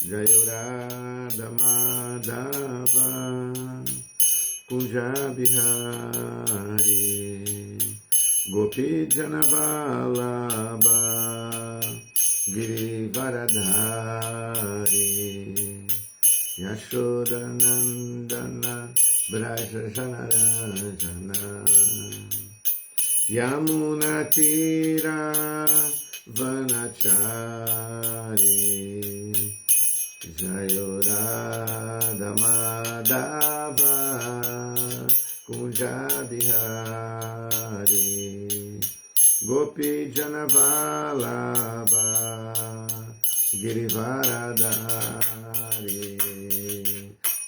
Jayurada Madhava Kunja Bihari Gopi Janavalabha Girivaradhari Yashodanandana Braja Janarajana Yamunatira Vanachari Jayurada Madhava Kunja Bihari Gopi Janavalabha Girivaradhari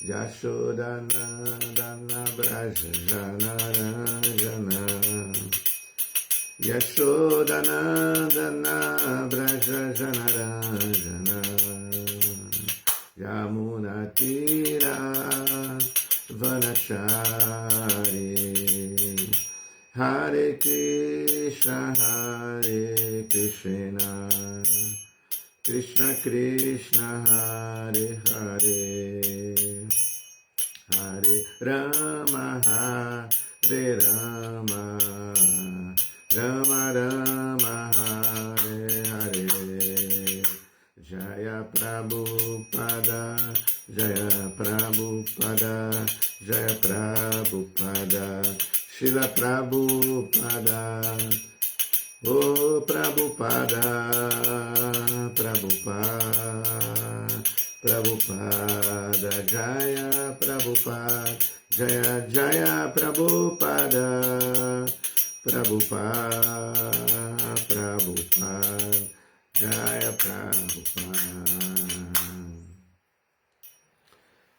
Yashodanandana Braja Janarajana Yashodanandana Braja Janarajana Yamunatira Vanachari Hare Krishna Krishna Krishna Hare Hare Hare Rama Hare Rama Rama Rama Hare Hare Jaya Prabhupada Jaya Prabhupada Jaya Prabhupada Srila Prabhupada Oh Prabhupada Prabhupada Jaya Prabhupada Jaya Jaya Prabhupada Prabhupada Jaya Prabhupada.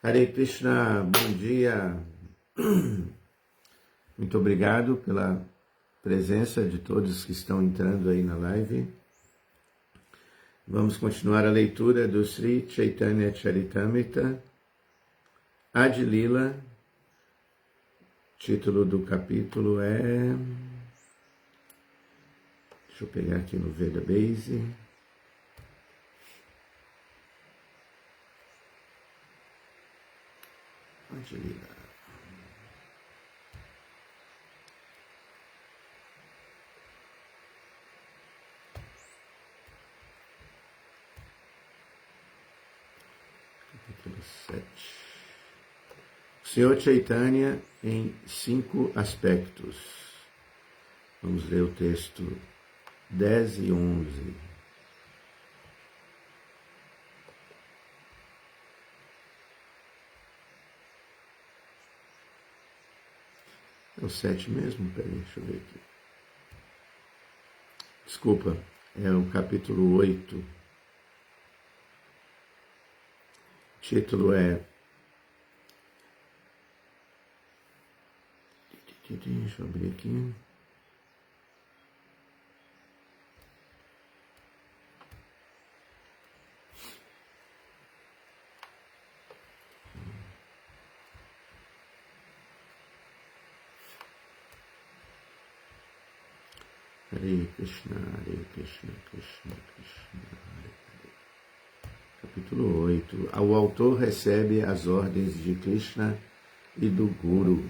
Hare Krishna, bom dia. Muito obrigado pela presença de todos que estão entrando aí na live. Vamos continuar a leitura do Sri Chaitanya Charitamrita, Adi Lila. Título do capítulo é... Deixa eu pegar aqui no Veda Base. Adi Lila. Capítulo 7. O Senhor Chaitanya em 5 aspectos. Vamos ler o texto 10 e 11. É o 7 mesmo? Peraí, deixa eu ver aqui. Desculpa, é o capítulo 8. O título é... Deixa eu abrir aqui. Hare Krishna, Krishna Krishna, Hare Hare. Capítulo 8. O autor recebe as ordens de Krishna e do Guru.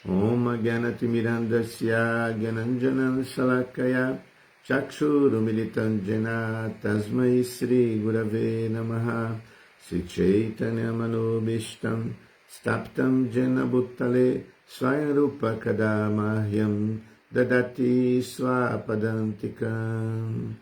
Om Gyanatimirandasya Gyananjanam Shalakaya Chakshurumilitam Jena Tasmai Sri Gurave Namaha Sri Chaitanya Manobishtam Staptam Jena Bhuttale Swayam Rupa Kadamahyam dadati swapadantikam.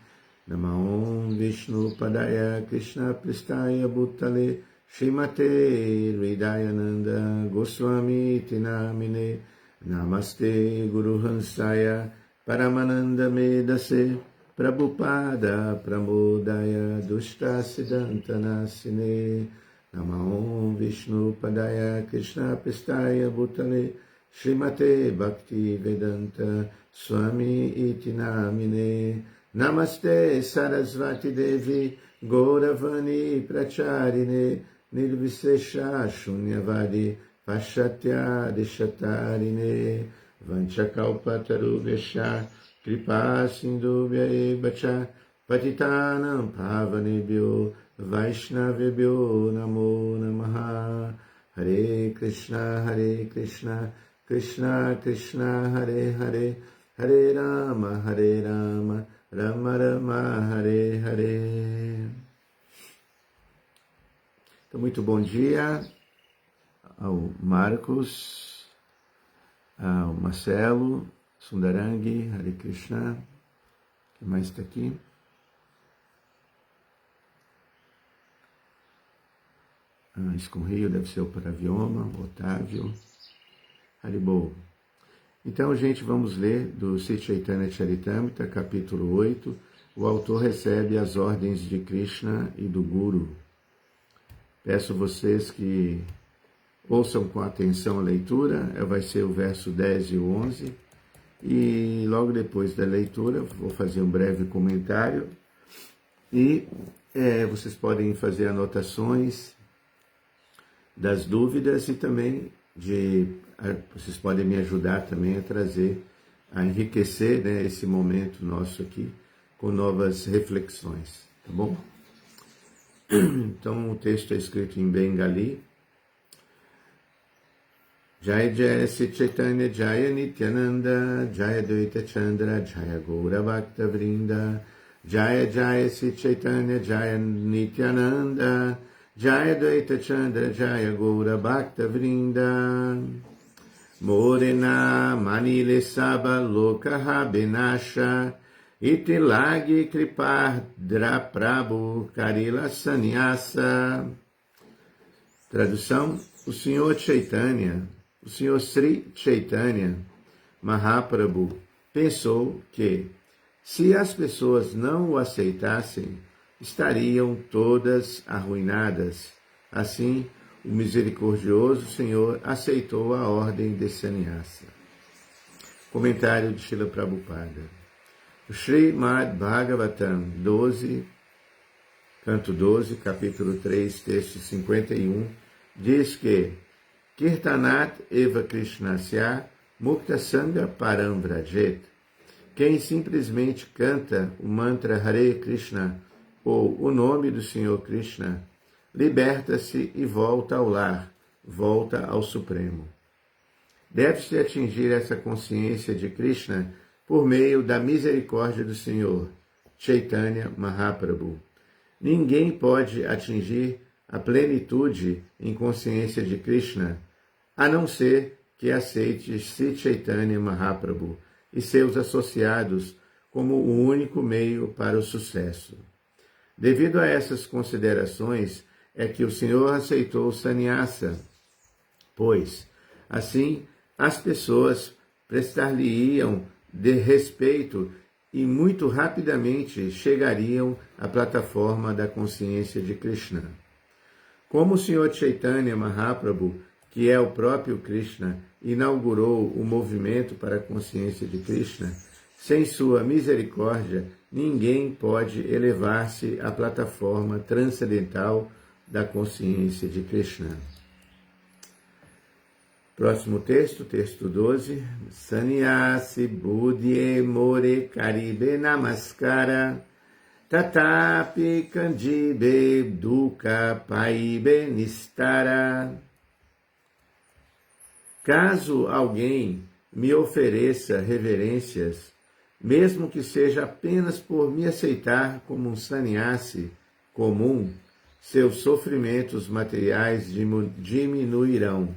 Namo Vishnu Padaya Krishna Pristaya Bhutale Srimate Hridayananda Goswami Tinamine Namaste Guru Hansaya Paramananda Medase Prabhupada Pramodaya Dushta Siddhantanasine Namo Vishnu Padaya Krishna Pristaya Bhutale Srimate Bhakti Vedanta Swami Itinamine Namaste Sarasvati Devi Gauravani Pracharine Nirvisesha Shunyavadi Pashatya Dishatarine Vanchakalpatarubhyascha Kripa Sindhubhya Evacha Patitanam Pavanebhyo Vaishnavebhyo Namo Namaha. Hare Krishna Krishna Krishna Hare Hare Hare Rama Rama Rama Hare Hare. Então, muito bom dia ao Marcos, ao Marcelo, Sundarangi, Hare Krishna. Quem mais está aqui? Escorreio deve ser o Paravioma, Otávio, Haribol. Então, gente, vamos ler do Sri Chaitanya Charitamrita, capítulo 8. O autor recebe as ordens de Krishna e do Guru. Peço vocês que ouçam com atenção a leitura, vai ser o verso 10 e 11. E logo depois da leitura, vou fazer um breve comentário. E vocês podem fazer anotações das dúvidas e também vocês podem me ajudar também a enriquecer, né, esse momento nosso aqui com novas reflexões, tá bom? Então o texto é escrito em Bengali. Jaya Jaya Sri Chaitanya Jaya Nityananda Jaya Dvaita Chandra Jaya Gaura Bhakta Vrinda Jaya Jaya Sri Chaitanya Jaya Nityananda Jaya Dvaita Chandra Jaya Gaura Bhakta Vrinda Morena Manile Saba Lokaha Benasha Itilagi Kripardra Prabhu Karila Sannyasa. Tradução: o Senhor Chaitanya, o Senhor Sri Chaitanya Mahaprabhu pensou que, se as pessoas não o aceitassem, estariam todas arruinadas. Assim, o misericordioso Senhor aceitou a ordem de sannyasa. Comentário de Srila Prabhupada. O Srimad Bhagavatam 12, canto 12, capítulo 3, texto 51, diz que Kirtanat eva Krishnasya mukta sangha param vrajet. Quem simplesmente canta o mantra Hare Krishna ou o nome do Senhor Krishna, liberta-se e volta ao lar, volta ao Supremo. Deve-se atingir essa consciência de Krishna por meio da misericórdia do Senhor, Chaitanya Mahaprabhu. Ninguém pode atingir a plenitude em consciência de Krishna, a não ser que aceite Sri Chaitanya Mahaprabhu e seus associados como o único meio para o sucesso. Devido a essas considerações, é que o Senhor aceitou o sannyasa, pois, assim, as pessoas prestar-lhe-iam de respeito e muito rapidamente chegariam à plataforma da consciência de Krishna. Como o Senhor Chaitanya Mahaprabhu, que é o próprio Krishna, inaugurou o movimento para a consciência de Krishna, sem sua misericórdia, ninguém pode elevar-se à plataforma transcendental da consciência de Krishna. Próximo texto, texto 12. Sannyasi buddhye more karibe namaskara tatapi kanjibe dukkha paibe nistara. Caso alguém me ofereça reverências, mesmo que seja apenas por me aceitar como um sannyasi comum, seus sofrimentos materiais diminuirão,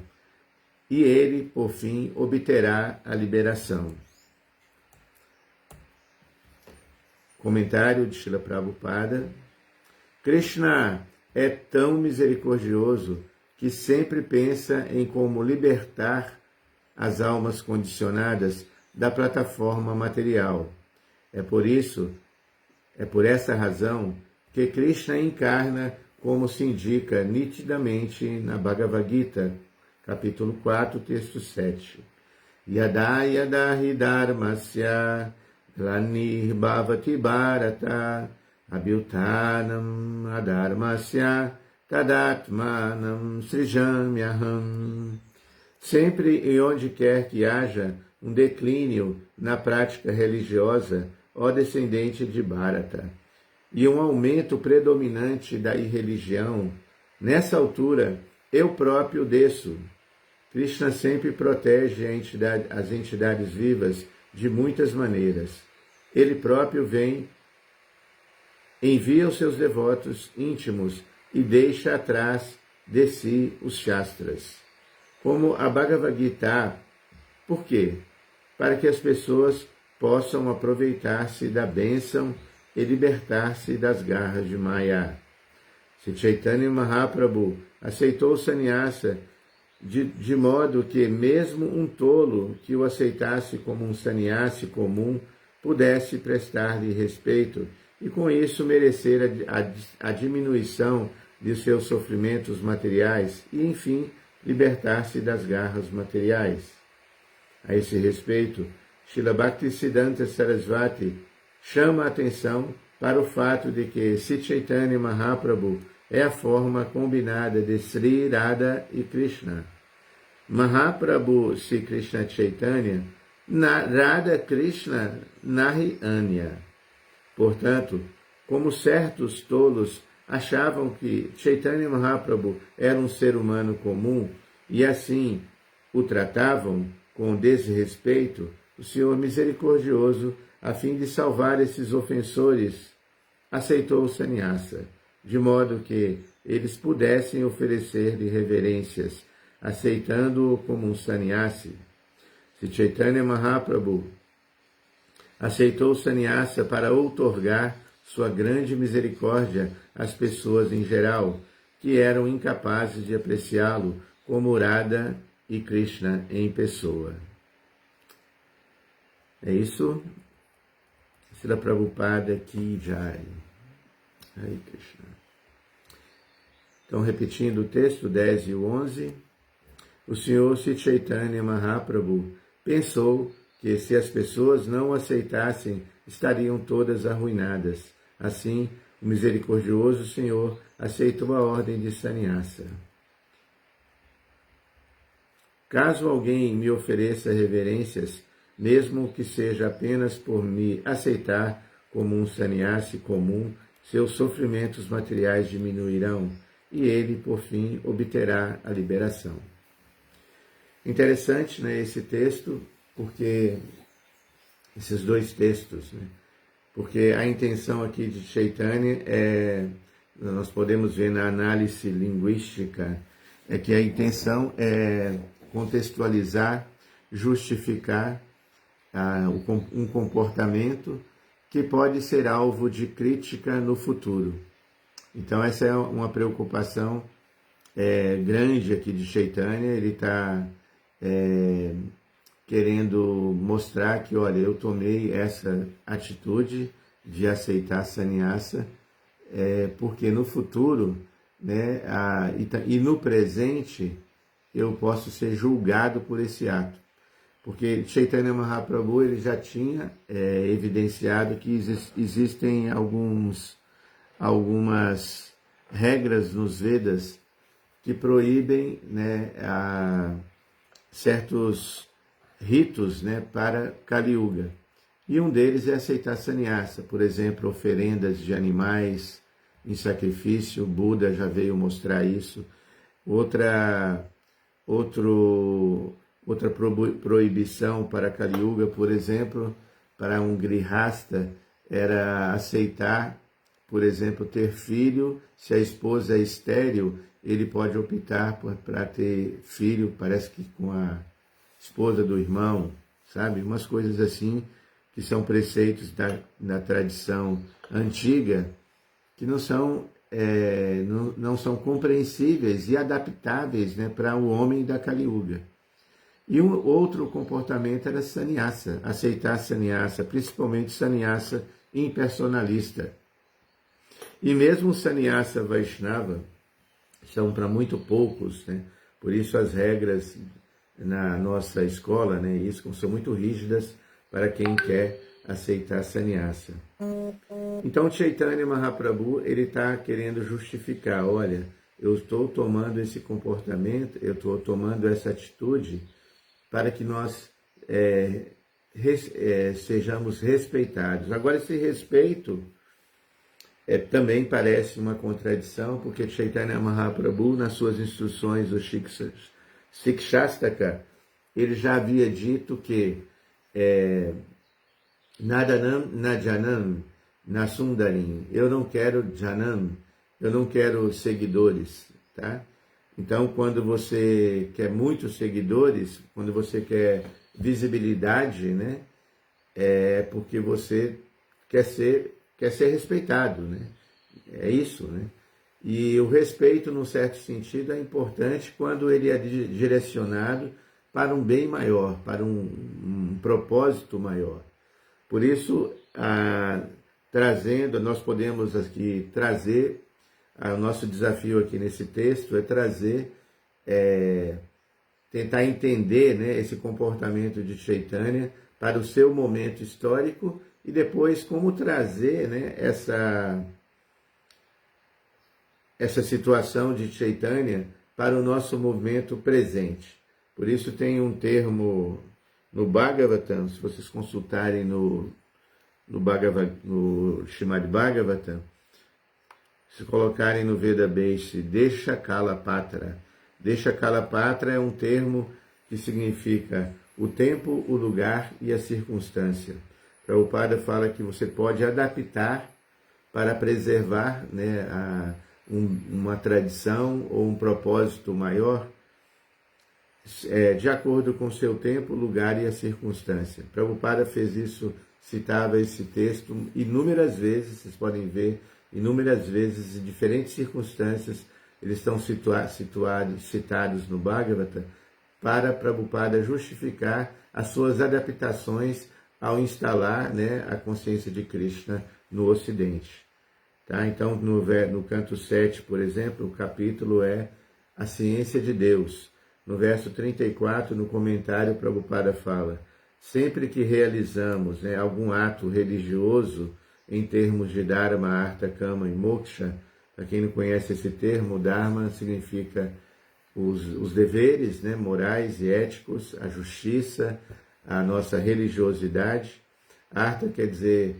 e ele, por fim, obterá a liberação. Comentário de Srila Prabhupada. Krishna é tão misericordioso que sempre pensa em como libertar as almas condicionadas da plataforma material. É por essa razão que Krishna encarna como se indica nitidamente na Bhagavad Gita, capítulo 4, texto 7. Yada yada hi dharmasya glanir bhavati bharata abhyutanam adharmasya tadatmanam srijamyaham. Sempre e onde quer que haja um declínio na prática religiosa, ó descendente de Bharata, e um aumento predominante da irreligião, nessa altura eu próprio desço. Krishna sempre protege as entidades vivas de muitas maneiras. Ele próprio vem, envia os seus devotos íntimos e deixa atrás de si os Shastras. Como a Bhagavad Gita. Por quê? Para que as pessoas possam aproveitar-se da bênção e libertar-se das garras de Maya. Se Chaitanya Mahaprabhu aceitou o sannyasa de modo que mesmo um tolo que o aceitasse como um sannyasi comum pudesse prestar-lhe respeito e com isso merecer a diminuição de seus sofrimentos materiais e, enfim, libertar-se das garras materiais. A esse respeito, Srila Bhaktisiddhanta Sarasvati chama a atenção para o fato de que Sri Chaitanya Mahaprabhu é a forma combinada de Sri Radha e Krishna. Mahaprabhu Sri Krishna Chaitanya, Radha Krishna Nahi Anya. Portanto, como certos tolos achavam que Chaitanya Mahaprabhu era um ser humano comum e assim o tratavam com desrespeito, o Senhor misericordioso, a fim de salvar esses ofensores, aceitou o sannyasa, de modo que eles pudessem oferecer-lhe reverências, aceitando-o como um sannyasi. Se Chaitanya Mahaprabhu aceitou o sannyasa para outorgar sua grande misericórdia às pessoas em geral, que eram incapazes de apreciá-lo como Radha e Krishna em pessoa. É isso. Srila Prabhupada Ki Jai. Hare Krishna. Então, repetindo o texto 10 e 11, o Senhor Sri Chaitanya Mahaprabhu pensou que se as pessoas não o aceitassem, estariam todas arruinadas. Assim, o misericordioso Senhor aceitou a ordem de sannyasa. Caso alguém me ofereça reverências, mesmo que seja apenas por me aceitar como um sannyasi comum, seus sofrimentos materiais diminuirão e ele, por fim, obterá a liberação. Interessante, né, esse texto, porque esses dois textos, né, porque a intenção aqui de Chaitanya nós podemos ver na análise linguística, é que a intenção é contextualizar, justificar um comportamento que pode ser alvo de crítica no futuro. Então essa é uma preocupação grande aqui de Chaitanya. Ele está querendo mostrar que, olha, eu tomei essa atitude de aceitar sannyasa, porque no futuro, né, e no presente, eu posso ser julgado por esse ato. Porque Chaitanya Mahaprabhu ele já tinha evidenciado que existem algumas regras nos Vedas que proíbem, né, certos ritos, né, para Kali Yuga. E um deles é aceitar sannyasa, por exemplo, oferendas de animais em sacrifício. Buda já veio mostrar isso. Outra proibição para Kali Yuga, por exemplo, para um grihasta, era aceitar, por exemplo, ter filho. Se a esposa é estéril, ele pode optar para ter filho, parece que com a esposa do irmão, sabe? Umas coisas assim, que são preceitos da tradição antiga, que não são compreensíveis e adaptáveis, né, para o homem da Kali Yuga. E um outro comportamento era sannyasa, aceitar sannyasa, principalmente sannyasa impersonalista. E mesmo o sannyasa Vaishnava são para muito poucos, né? Por isso as regras na nossa escola, né, isso são muito rígidas para quem quer aceitar sannyasa. Então Chaitanya Mahaprabhu, ele está querendo justificar, olha, eu estou tomando esse comportamento, eu estou tomando essa atitude para que nós sejamos respeitados. Agora, esse respeito também parece uma contradição, porque Chaitanya Mahaprabhu, nas suas instruções do Shikshastaka, ele já havia dito que Nadanam Najanam Nasundarim, eu não quero Janam, eu não quero seguidores, tá? Então, quando você quer muitos seguidores, quando você quer visibilidade, né, é porque você quer ser respeitado, né? É isso, né? E o respeito, num certo sentido, é importante quando ele é direcionado para um bem maior, para um propósito maior. Por isso, nós podemos aqui trazer, o nosso desafio aqui nesse texto é trazer, tentar entender, né, esse comportamento de Chaitanya para o seu momento histórico e depois como trazer, né, essa situação de Chaitanya para o nosso movimento presente. Por isso tem um termo no Bhagavatam, se vocês consultarem no Srimad Bhagavatam, se colocarem no Veda Base, Desha Kala Patra. Desha Kala Patra é um termo que significa o tempo, o lugar e a circunstância. Prabhupada fala que você pode adaptar para preservar, né, uma tradição ou um propósito maior, de acordo com o seu tempo, lugar e a circunstância. Prabhupada fez isso, citava esse texto inúmeras vezes, vocês podem ver, inúmeras vezes, em diferentes circunstâncias, eles estão citados no Bhagavata, para Prabhupada justificar as suas adaptações ao instalar, né, a consciência de Krishna no Ocidente. Tá? Então, no canto 7, por exemplo, o capítulo é a ciência de Deus. No verso 34, no comentário, Prabhupada fala: sempre que realizamos, né, algum ato religioso, em termos de Dharma, Artha, Kama e Moksha, para quem não conhece esse termo, Dharma significa os deveres, né, morais e éticos, a justiça, a nossa religiosidade. Artha quer dizer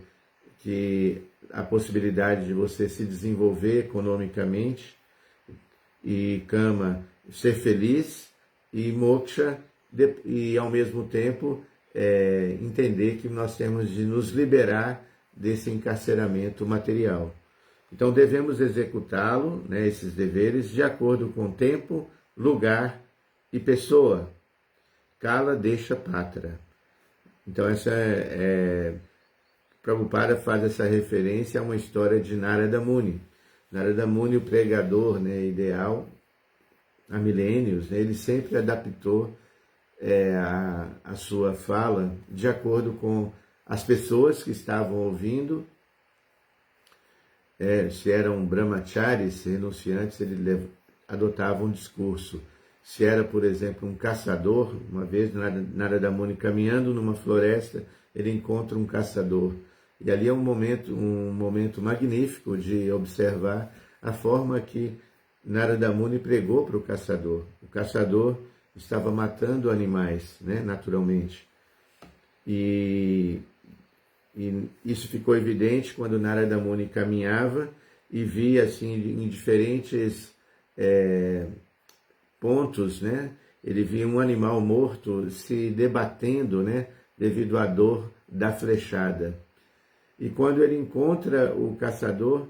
que a possibilidade de você se desenvolver economicamente, e Kama, ser feliz, e Moksha, e ao mesmo tempo entender que nós temos de nos liberar desse encarceramento material. Então devemos executá-lo, né, esses deveres, de acordo com tempo, lugar e pessoa. Kala Desha Patra. Então Prabhupada faz essa referência a uma história de Narada Muni. Narada Muni, o pregador, né, ideal, há milênios, né, ele sempre adaptou a sua fala de acordo com as pessoas que estavam ouvindo. Se eram brahmacharis, renunciantes, ele adotava um discurso. Se era, por exemplo, um caçador, uma vez Narada Muni caminhando numa floresta, ele encontra um caçador. E ali é um momento magnífico de observar a forma que Narada Muni pregou para o caçador. O caçador estava matando animais, né, naturalmente. E isso ficou evidente quando Narada Muni caminhava e via assim, em diferentes pontos, né, ele via um animal morto se debatendo, né, devido à dor da flechada. E quando ele encontra o caçador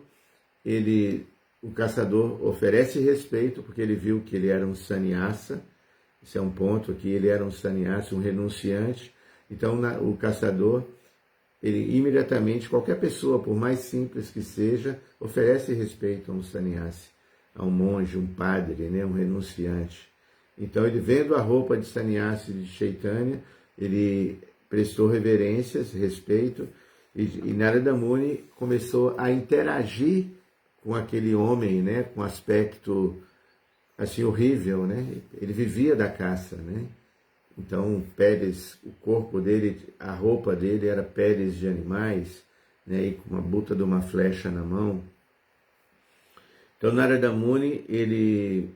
oferece respeito, porque ele viu que ele era um sannyasa. Esse é um ponto aqui, ele era um sannyasa, um renunciante. Então o caçador ele imediatamente, qualquer pessoa, por mais simples que seja, oferece respeito a um sannyasi, a um monge, um padre, né, um renunciante. Então ele, vendo a roupa de sannyasi de Chaitanya, ele prestou reverências, respeito, e Narada Muni começou a interagir com aquele homem, né, com aspecto assim horrível, né? Ele vivia da caça, né? Então, peles, o corpo dele, a roupa dele era peles de animais, né? E com uma buta de uma flecha na mão. Então, Narada Muni, ele,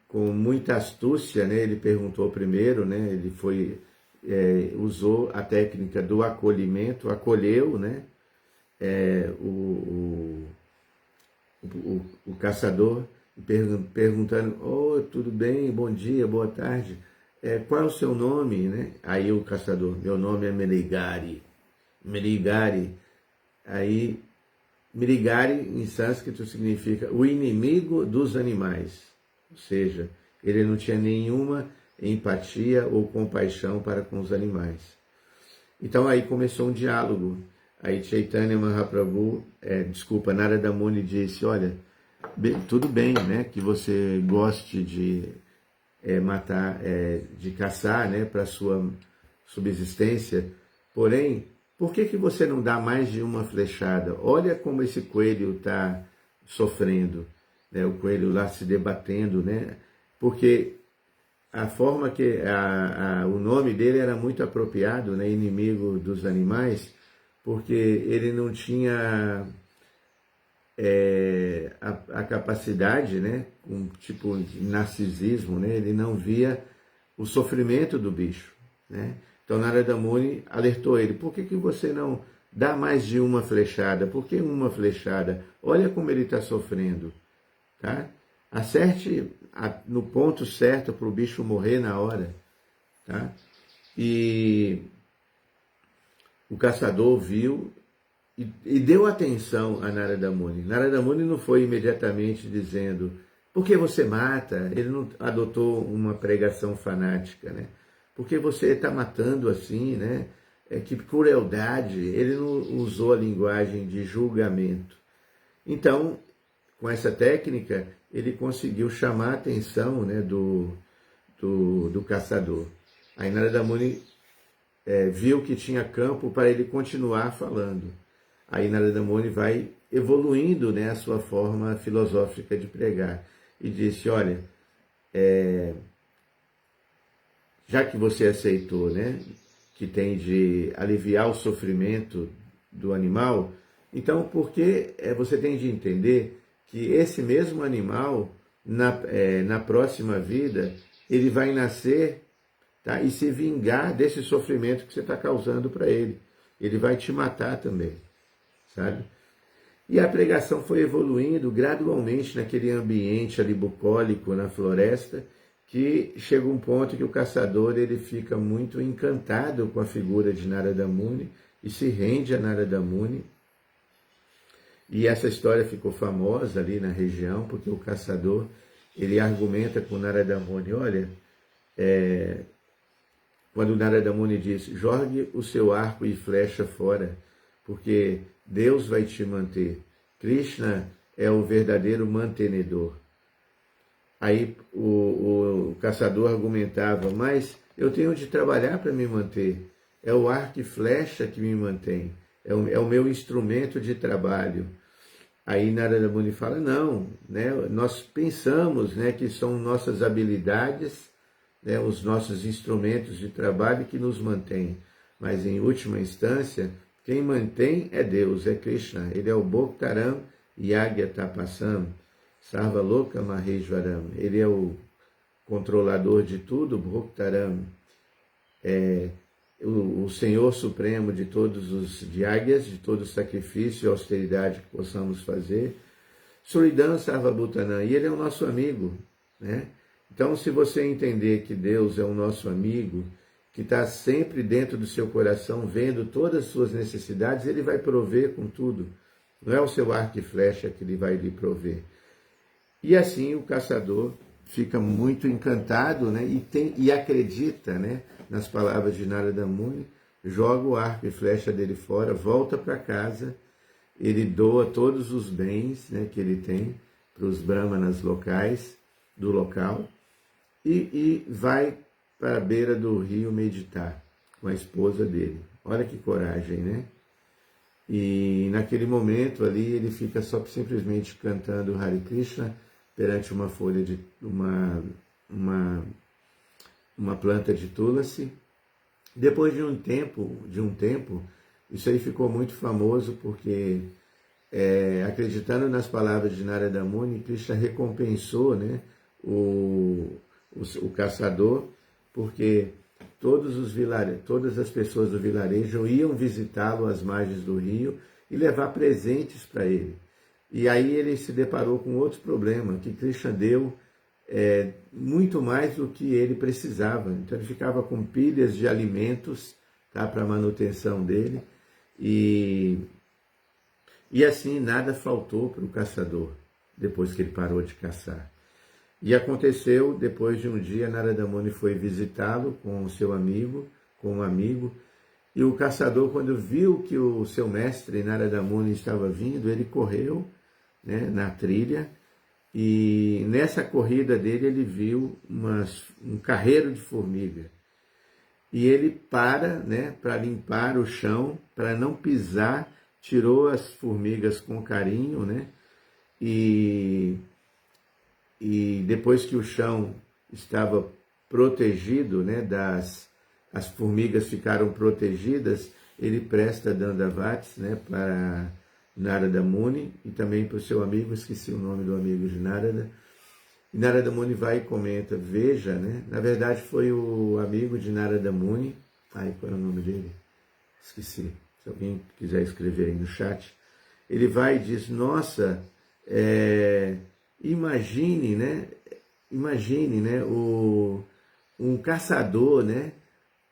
com muita astúcia, né? Ele perguntou primeiro, né? Ele foi, usou a técnica do acolhimento, acolheu, né? O caçador, perguntando, oh, tudo bem, bom dia, boa tarde, qual é o seu nome, né? Aí o caçador, meu nome é Meligari. Aí Meligari em sânscrito significa o inimigo dos animais, ou seja, ele não tinha nenhuma empatia ou compaixão para com os animais. Então aí começou um diálogo. Aí Chaitanya Mahaprabhu, Narada Muni disse, olha, tudo bem, né, que você goste de matar, de caçar, né, para sua subsistência, porém, por que você não dá mais de uma flechada? Olha como esse coelho está sofrendo, né, o coelho lá se debatendo, né, porque a forma que o nome dele era muito apropriado, né, inimigo dos animais, porque ele não tinha a capacidade, né, um tipo de narcisismo, né, ele não via o sofrimento do bicho, né? Então Narada Muni alertou ele, por que você não dá mais de uma flechada? Por que uma flechada? Olha como ele está sofrendo, tá? Acerte no ponto certo para o bicho morrer na hora, tá? E o caçador viu e deu atenção a Narada Muni. Narada Muni não foi imediatamente dizendo, por que você mata? Ele não adotou uma pregação fanática, né? Por que você está matando assim, né? Que crueldade. Ele não usou a linguagem de julgamento. Então, com essa técnica, ele conseguiu chamar a atenção, né, do caçador. Aí Narada Muni viu que tinha campo para ele continuar falando. Aí Narada Muni vai evoluindo, né, a sua forma filosófica de pregar. E disse, olha, já que você aceitou, né, que tem de aliviar o sofrimento do animal, então por que você tem de entender que esse mesmo animal, na próxima vida, ele vai nascer, tá, e se vingar desse sofrimento que você está causando para ele. Ele vai te matar também, sabe? E a pregação foi evoluindo gradualmente naquele ambiente ali bucólico, na floresta, que chega um ponto que o caçador ele fica muito encantado com a figura de Narada Muni e se rende a Narada Muni. E essa história ficou famosa ali na região, porque o caçador ele argumenta com Narada Muni, olha, quando Narada Muni diz, jogue o seu arco e flecha fora, porque Deus vai te manter. Krishna é o verdadeiro mantenedor. Aí o caçador argumentava, mas eu tenho de trabalhar para me manter. É o arco e flecha que me mantém. É o meu instrumento de trabalho. Aí Narada Muni fala, não, né, nós pensamos, né, que são nossas habilidades, né, os nossos instrumentos de trabalho que nos mantêm. Mas em última instância, quem mantém é Deus, é Krishna. Ele é o Bhoktaram Yagya Tapasam, Sarva Loka Maheshwaram. Ele é o controlador de tudo, Bhoktaram. O Senhor Supremo de todos os Yagyas, de todo o sacrifício e austeridade que possamos fazer. Suridam Sarvabhutanam. E ele é o nosso amigo, né? Então, se você entender que Deus é o nosso amigo, que está sempre dentro do seu coração, vendo todas as suas necessidades, ele vai prover com tudo. Não é o seu arco e flecha que ele vai lhe prover. E assim o caçador fica muito encantado, né, e acredita, né, nas palavras de Narada Muni, joga o arco e flecha dele fora, volta para casa, ele doa todos os bens, né, que ele tem para os brahmanas locais, do local, e vai para a beira do rio meditar com a esposa dele. Olha que coragem, né? E naquele momento ali ele fica só simplesmente cantando Hare Krishna perante uma folha de uma planta de tulasi. Depois de um tempo, isso aí ficou muito famoso porque, acreditando nas palavras de Narada Muni, Krishna recompensou, né, o caçador, porque todas as pessoas do vilarejo iam visitá-lo às margens do rio e levar presentes para ele. E aí ele se deparou com outro problema, que Krishna deu muito mais do que ele precisava. Então ele ficava com pilhas de alimentos, tá, para a manutenção dele, e assim nada faltou para o caçador, depois que ele parou de caçar. E aconteceu, depois de um dia, Narada Muni foi visitá-lo com um amigo, e o caçador, quando viu que o seu mestre, Narada Muni, estava vindo, ele correu, né, na trilha, e nessa corrida dele ele viu um carreiro de formiga. E ele para, né, para limpar o chão, para não pisar, tirou as formigas com carinho, né, e depois que o chão estava protegido, né, as formigas ficaram protegidas, ele presta Dandavats, né, para Narada Muni e também para o seu amigo, esqueci o nome do amigo de Narada. E Narada Muni vai e comenta, veja, né, na verdade foi o amigo de Narada Muni, qual é o nome dele? Esqueci, se alguém quiser escrever aí no chat. Ele vai e diz, nossa, imagine, né, um caçador, né,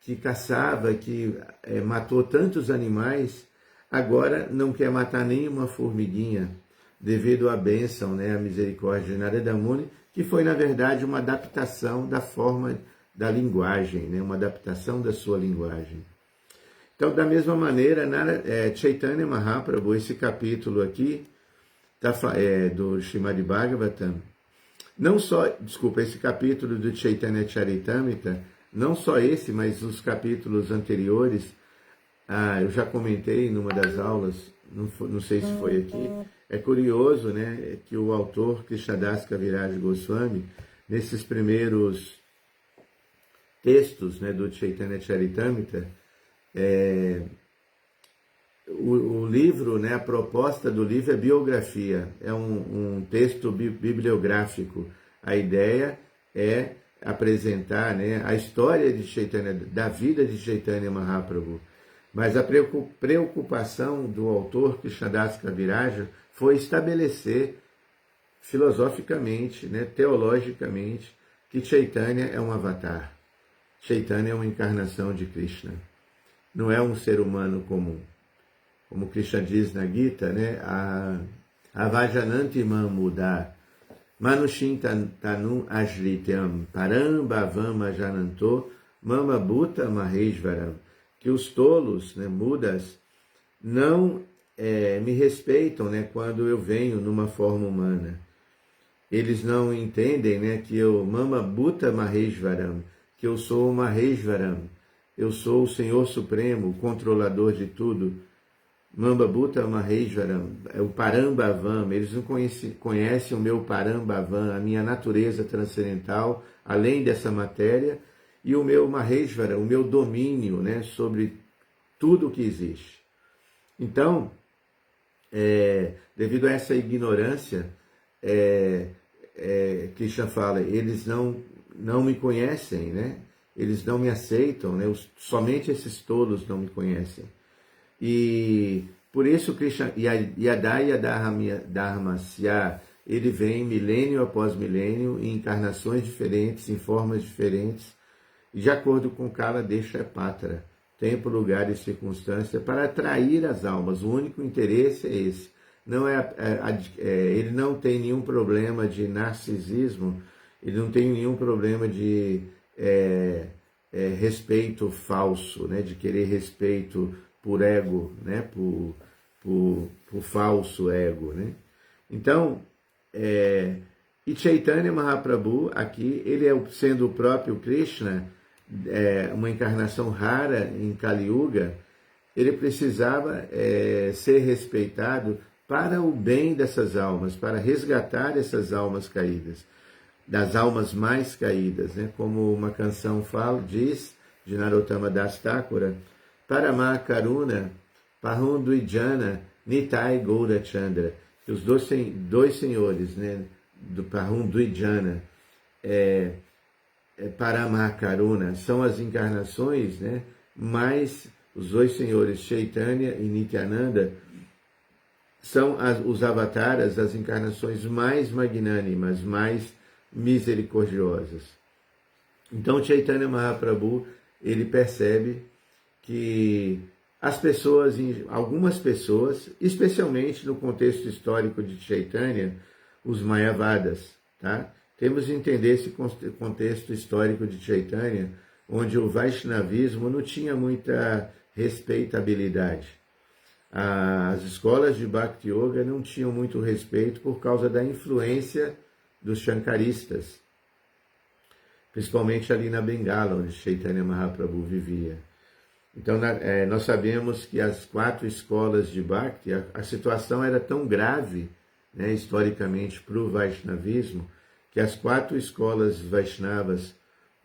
que caçava, que matou tantos animais, agora não quer matar nenhuma formiguinha, devido à bênção, né, à misericórdia de Narada Muni, que foi, na verdade, uma adaptação da forma da linguagem, né, uma adaptação da sua linguagem. Então, da mesma maneira, Chaitanya Mahaprabhu, esse capítulo aqui, do Srimad Bhagavatam, esse capítulo do Chaitanya Charitamrita, não só esse, mas os capítulos anteriores, eu já comentei numa das aulas, não sei se foi aqui, é curioso, né, que o autor Krishnadas Kaviraj Goswami, nesses primeiros textos, né, do Chaitanya Charitamrita, o livro, né, a proposta do livro é biografia, é um texto bibliográfico. A ideia é apresentar, né, a história de Chaitanya, da vida de Chaitanya Mahaprabhu. Mas a preocupação do autor Krishnadas Kaviraja foi estabelecer filosoficamente, né, teologicamente, que Chaitanya é um avatar. Chaitanya é uma encarnação de Krishna. Não é um ser humano comum. Como Krishna diz na Gita, né, Avajananti Mamuda, Manushintantanum Ajrityam, Parambhavam Ajananto, Mama Bhuta Maheshvaram, que os tolos, né, mudas, não me respeitam, né, quando eu venho numa forma humana. Eles não entendem, né, que eu, Mama Bhuta Maheshvaram, que eu sou o Maheshvaram, eu sou o Senhor Supremo, o controlador de tudo. Mamba Bhuta Maheshvaram, o Parambhavam, eles não conhecem o meu Parambhavam, a minha natureza transcendental, além dessa matéria, e o meu Maheshvara, o meu domínio, né, sobre tudo o que existe. Então, devido a essa ignorância, Krishna fala, eles não me conhecem, né? Eles não me aceitam, né? Somente esses tolos não me conhecem. E por isso Krishna, Yadaya Dharmasya, ele vem milênio após milênio, em encarnações diferentes, em formas diferentes, e de acordo com Kala Desha Patra, tempo, lugar e circunstância, para atrair as almas. O único interesse é esse. Não ele não tem nenhum problema de narcisismo, ele não tem nenhum problema de respeito falso, né, de querer respeito por ego, né, por falso ego, né. Então, e Chaitanya Mahaprabhu aqui, ele sendo o próprio Krishna, uma encarnação rara em Kali Yuga, ele precisava ser respeitado para o bem dessas almas, para resgatar essas almas caídas, das almas mais caídas, né? Como uma canção diz, de Narottama Das Thakura, Parama Karuna, Parundwijana, Nitai Gaura Chandra, que os dois senhores, né, do Parundwijana, Parama Karuna, são as encarnações, né, mais os dois senhores Chaitanya e Nityananda, são os avataras, as encarnações mais magnânimas, mais misericordiosas. Então Chaitanya Mahaprabhu, ele percebe que as pessoas, algumas pessoas, especialmente no contexto histórico de Chaitanya, os Mayavadas, tá? Temos de entender esse contexto histórico de Chaitanya, onde o Vaishnavismo não tinha muita respeitabilidade. As escolas de Bhakti Yoga não tinham muito respeito por causa da influência dos Shankaristas, principalmente ali na Bengala, onde Chaitanya Mahaprabhu vivia. Então, nós sabemos que as 4 escolas de Bhakti, a situação era tão grave, né, historicamente, para o Vaishnavismo, que as 4 escolas Vaishnavas,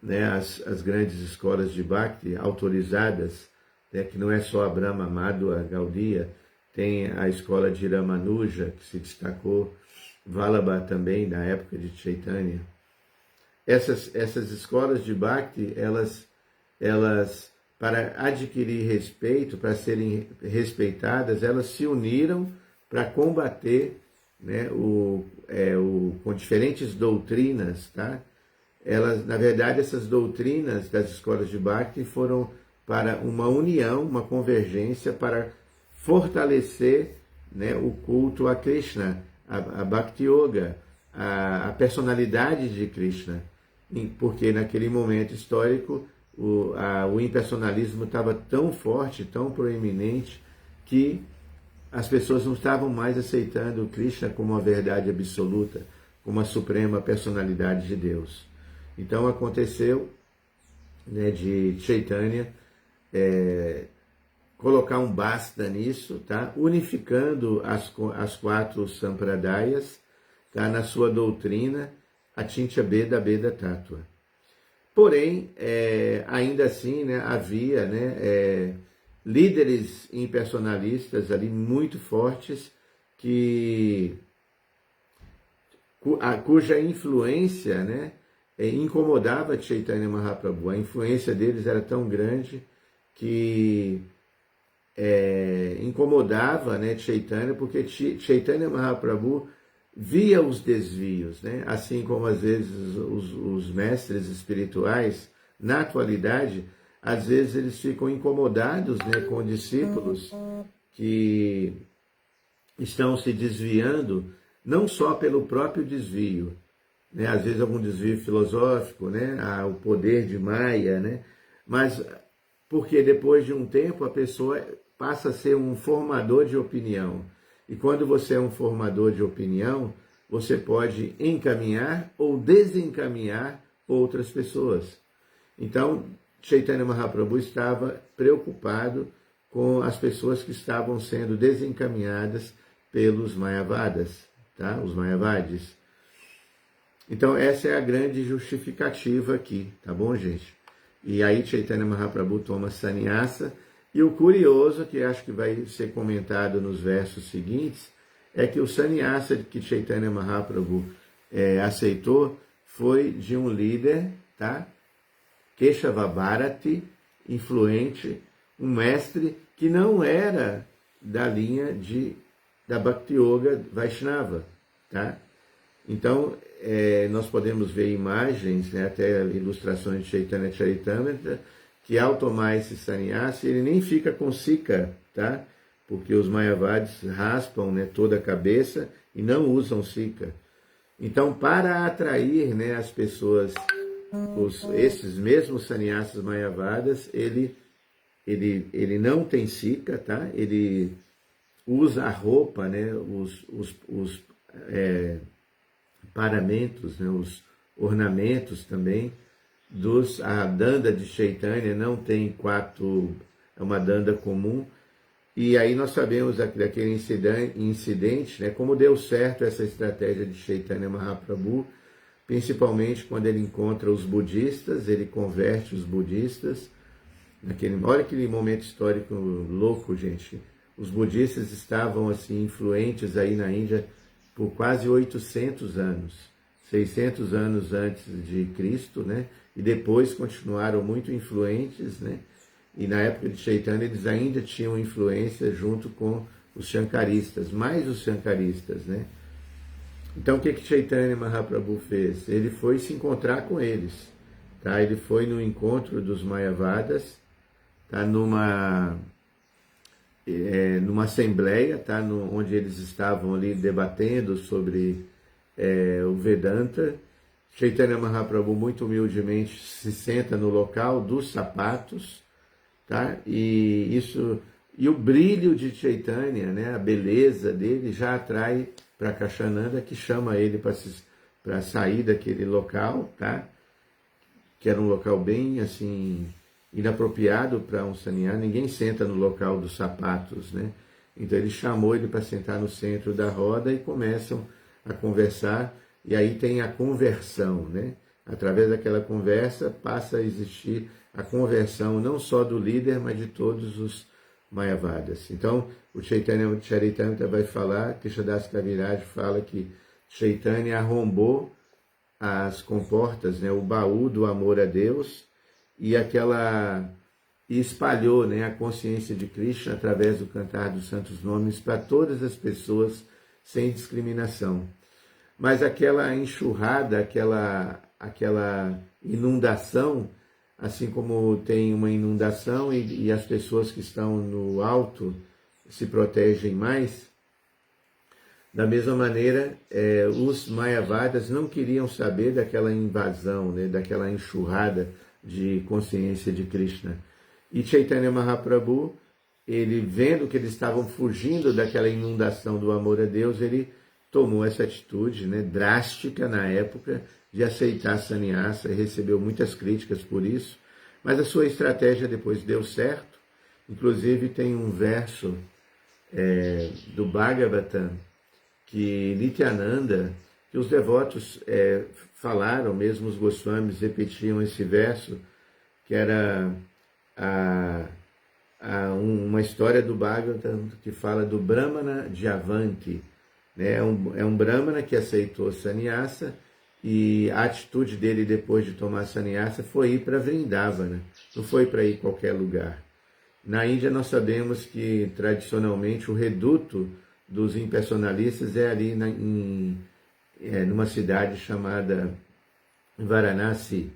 né, as grandes escolas de Bhakti autorizadas, né, que não é só a Brahma, Madhva, Gaudiya, tem a escola de Ramanuja, que se destacou, Vallabha também, na época de Chaitanya. Essas escolas de Bhakti, elas, para adquirir respeito, para serem respeitadas, elas se uniram para combater, né, com diferentes doutrinas, tá? Na verdade, essas doutrinas das escolas de Bhakti foram para uma união, uma convergência, para fortalecer, né, o culto a Krishna, a Bhakti Yoga, a personalidade de Krishna, porque naquele momento histórico o impersonalismo estava tão forte, tão proeminente, que as pessoas não estavam mais aceitando o Krishna como a verdade absoluta, como a suprema personalidade de Deus. Então aconteceu, né, de Chaitanya colocar um basta nisso, tá? Unificando as 4 sampradayas, tá? Na sua doutrina, Achintya Beda Beda Tattva. Porém, ainda assim, né, havia, né, líderes impersonalistas ali muito fortes cuja influência, né, incomodava Chaitanya Mahaprabhu. A influência deles era tão grande que incomodava, né, Chaitanya, porque Chaitanya Mahaprabhu via os desvios, né? Assim como às vezes os mestres espirituais, na atualidade, às vezes eles ficam incomodados, né, com discípulos que estão se desviando, não só pelo próprio desvio, né? Às vezes algum desvio filosófico, né? O poder de Maya, né? Mas porque depois de um tempo a pessoa passa a ser um formador de opinião. E quando você é um formador de opinião, você pode encaminhar ou desencaminhar outras pessoas. Então, Chaitanya Mahaprabhu estava preocupado com as pessoas que estavam sendo desencaminhadas pelos Mayavadas, tá? Os Mayavadis. Então, essa é a grande justificativa aqui, tá bom, gente? E aí Chaitanya Mahaprabhu toma sannyasa. E o curioso, que acho que vai ser comentado nos versos seguintes, é que o sannyasa que Chaitanya Mahaprabhu aceitou foi de um líder, tá? Keshava Bharati, influente, um mestre que não era da linha da Bhakti Yoga Vaishnava, tá? Então, nós podemos ver imagens, né, até ilustrações de Chaitanya Charitamrita, que ao tomar esse sannyasa, ele nem fica com sika, tá? Porque os Mayavadis raspam, né, toda a cabeça e não usam sika. Então, para atrair, né, as pessoas esses mesmos sannyasas mayavadas, ele não tem sika, tá? Ele usa a roupa, né? Os paramentos, né? Os ornamentos também a danda de Chaitanya não tem 4, é uma danda comum. E aí nós sabemos daquele incidente, né, como deu certo essa estratégia de Chaitanya Mahaprabhu, principalmente quando ele encontra os budistas, ele converte os budistas. Olha aquele momento histórico louco, gente. Os budistas estavam assim influentes aí na Índia por quase 800 anos, 600 anos antes de Cristo, né? E depois continuaram muito influentes, né? E na época de Chaitanya eles ainda tinham influência junto com os Shankaristas, mais os Shankaristas, né? Então o que Chaitanya Mahaprabhu fez? Ele foi se encontrar com eles, tá? Ele foi no encontro dos Mayavadas, tá? Numa assembleia, tá? Onde eles estavam ali debatendo sobre o Vedanta. Chaitanya Mahaprabhu muito humildemente se senta no local dos sapatos, tá? E o brilho de Chaitanya, né? A beleza dele já atrai para Kashananda, que chama ele para sair daquele local, tá? Que era um local bem assim inapropriado para um sannyasi. Ninguém senta no local dos sapatos, né? Então ele chamou ele para sentar no centro da roda e começam a conversar, e aí tem a conversão, né? Através daquela conversa passa a existir a conversão não só do líder, mas de todos os Mayavadas. Então, o Chaitanya Charitamrita vai falar, Krishnadas Kaviraj fala que Chaitanya arrombou as comportas, né, o baú do amor a Deus, e espalhou, né, a consciência de Krishna através do cantar dos santos nomes para todas as pessoas, sem discriminação. Mas aquela enxurrada, aquela inundação, assim como tem uma inundação e as pessoas que estão no alto se protegem mais, da mesma maneira, os Mayavadas não queriam saber daquela invasão, né, daquela enxurrada de consciência de Krishna. E Chaitanya Mahaprabhu, ele vendo que eles estavam fugindo daquela inundação do amor a Deus, ele tomou essa atitude, né, drástica na época de aceitar sannyasa, e recebeu muitas críticas por isso, mas a sua estratégia depois deu certo. Inclusive tem um verso do Bhagavatam que Nityananda, que os devotos falaram, mesmo os Goswamis repetiam esse verso, que era uma história do Bhagavatam que fala do Brahmana Javanti, né? É um Brahmana que aceitou sannyasa, e a atitude dele depois de tomar sannyasa foi ir para Vrindavana, não foi para ir em qualquer lugar. Na Índia nós sabemos que tradicionalmente o reduto dos impersonalistas é ali numa cidade chamada Varanasi,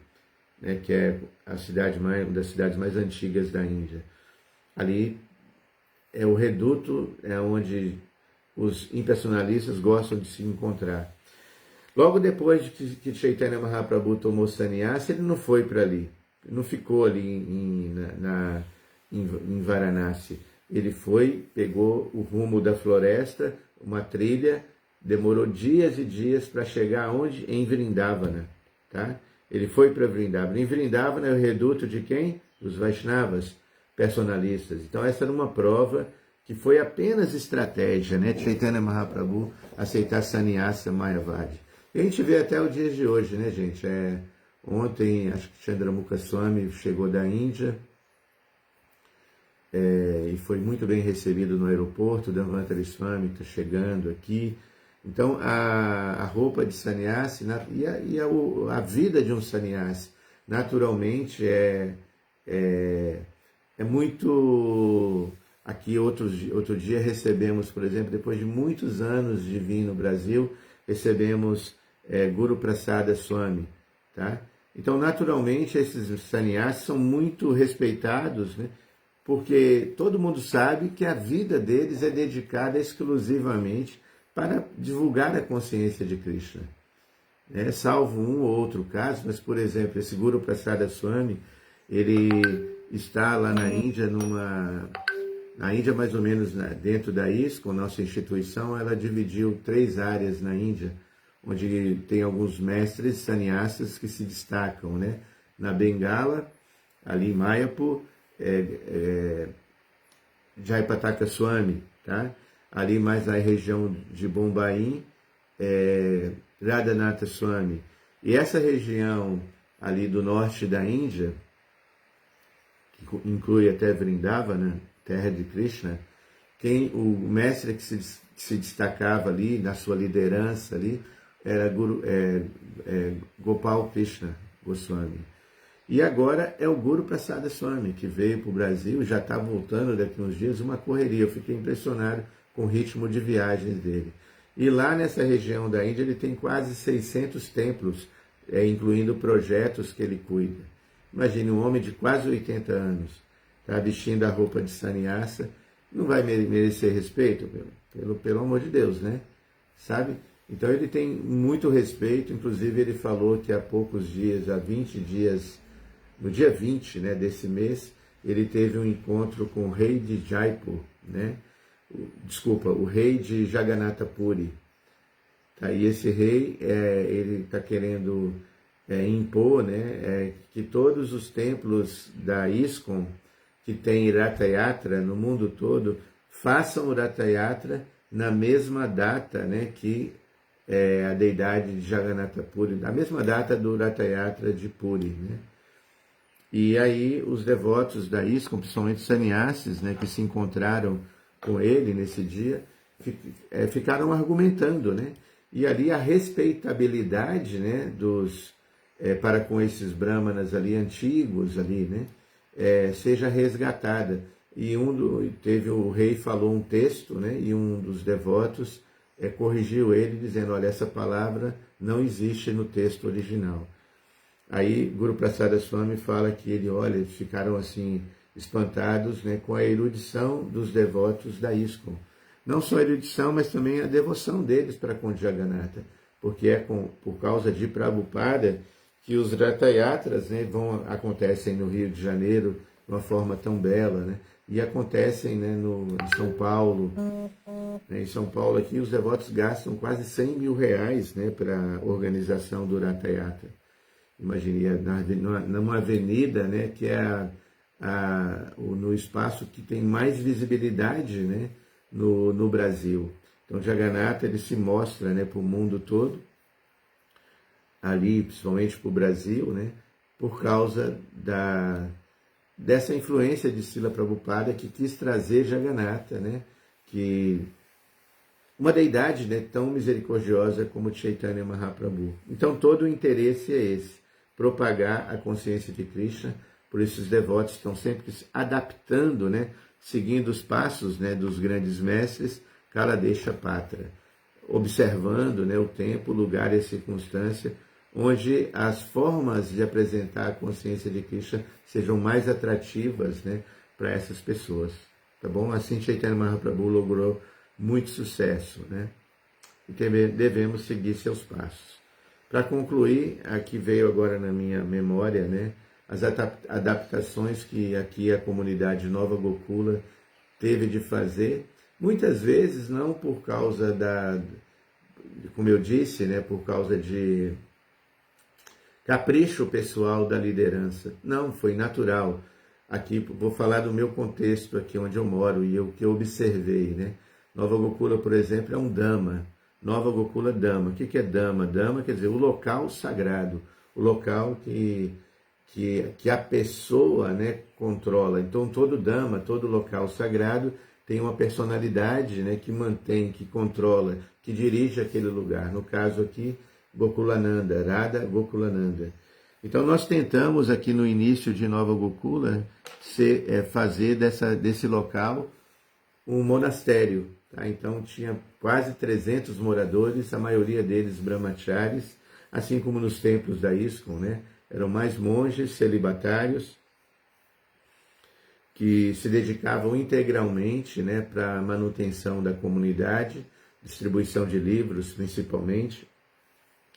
né, que é uma das cidades mais antigas da Índia. Ali é o reduto, é onde os impersonalistas gostam de se encontrar. Logo depois de que Chaitanya Mahaprabhu tomou sannyasa, ele não foi para ali, não ficou ali em Varanasi. Ele pegou o rumo da floresta, uma trilha, demorou dias e dias para chegar aonde? Em Vrindavana, tá? Ele foi para Vrindavana. Em Vrindavana é o reduto de quem? Dos Vaishnavas, personalistas. Então essa era uma prova que foi apenas estratégia, né? Chaitanya Mahaprabhu aceitar sannyasa mayavadi. E a gente vê até o dia de hoje, né, gente? Ontem, acho que Chandramukha Swami chegou da Índia, e foi muito bem recebido no aeroporto. Dhanvantari Swami está chegando aqui. Então, a roupa de sannyasi e a vida de um sannyasi, naturalmente, é muito... Aqui, outro dia, recebemos, por exemplo, depois de muitos anos de vir no Brasil, recebemos Guru Prasada Swami, tá? Então, naturalmente, esses sannyasis são muito respeitados, né? Porque todo mundo sabe que a vida deles é dedicada exclusivamente para divulgar a consciência de Krishna. né? Salvo um ou outro caso, mas, por exemplo, esse Guru Prasada Swami, ele está lá na Índia, na Índia mais ou menos dentro da ISKCON, nossa instituição, ela dividiu 3 áreas na Índia, onde tem alguns mestres sannyasas que se destacam, né? Na Bengala, ali em Mayapur, Jayapataka Swami, tá? Ali mais na região de Bombaim, Radhanatha Swami. E essa região ali do norte da Índia, que inclui até Vrindavana, terra de Krishna, o mestre que se destacava ali, na sua liderança ali, era Gopal Krishna Goswami. E agora é o Guru Prasada Swami, que veio para o Brasil, já está voltando daqui a uns dias, uma correria. Eu fiquei impressionado com o ritmo de viagens dele. E lá nessa região da Índia ele tem quase 600 templos, incluindo projetos que ele cuida. Imagine um homem de quase 80 anos, tá, vestindo a roupa de sannyasa, não vai merecer respeito? Pelo amor de Deus, né? Sabe? Então ele tem muito respeito, inclusive ele falou que há poucos dias, há 20 dias, no dia 20, né, desse mês, ele teve um encontro com o rei de Jaipur, né? O rei de Jagannatha Puri. Tá, e esse rei, ele está querendo impor, né, que todos os templos da ISKCON, que tem Ratha Yatra no mundo todo, façam o Ratha Yatra na mesma data, né, que a deidade de Jagannatha Puri, na mesma data do Ratha Yatra de Puri, né? E aí os devotos da ISKCON, principalmente os sannyasis, né, que se encontraram com ele nesse dia, ficaram argumentando, né? E ali a respeitabilidade, né, para com esses brahmanas ali antigos ali, né, seja resgatada. E o rei falou um texto, né, e um dos devotos corrigiu ele dizendo, olha, essa palavra não existe no texto original. Aí Guru Prasada Swami fala que eles ficaram assim espantados, né, com a erudição dos devotos da ISKCON. Não só a erudição, mas também a devoção deles para com Jagannatha, porque por causa de Prabhupada que os Ratha Yatras, né, acontecem no Rio de Janeiro de uma forma tão bela, né, e acontecem, né, em São Paulo. Em São Paulo aqui os devotos gastam quase 100 mil reais, né, para a organização do Ratha Yatra. Imagine, numa avenida, né, que é no espaço que tem mais visibilidade, né, no Brasil. Então Jagannatha ele se mostra, né, para o mundo todo, ali principalmente para o Brasil, né, por causa dessa influência de Srila Prabhupada que quis trazer Jagannatha, né, que uma deidade, né, tão misericordiosa como Chaitanya Mahaprabhu. Então todo o interesse é esse, propagar a consciência de Krishna. Por isso os devotos estão sempre adaptando, né, seguindo os passos, né, dos grandes mestres, Kaladesha Patra, observando, né, o tempo, o lugar e a circunstância, onde as formas de apresentar a consciência de Krishna sejam mais atrativas, né, para essas pessoas. Tá bom? Assim Chaitanya Mahaprabhu logrou muito sucesso, né? E devemos seguir seus passos. Para concluir, aqui veio agora na minha memória, né, as adaptações que aqui a comunidade Nova Gokula teve de fazer, muitas vezes não por causa como eu disse, né, por causa de capricho pessoal da liderança. Não, foi natural. Aqui vou falar do meu contexto aqui onde eu moro e o que eu observei, né? Nova Gokula, por exemplo, é um Dhamma. Nova Gokula Dhamma. O que é Dhamma? Dhamma quer dizer o local sagrado, o local que a pessoa, né, controla. Então todo Dhamma, todo local sagrado tem uma personalidade, né, que mantém, que controla, que dirige aquele lugar. No caso aqui, Gokulananda, Radha Gokulananda. Então nós tentamos aqui no início de Nova Gokula fazer desse local um monastério. Tá? Então tinha quase 300 moradores, a maioria deles brahmacharis, assim como nos templos da ISKCON, né? Eram mais monges celibatários que se dedicavam integralmente, né, para a manutenção da comunidade, distribuição de livros principalmente.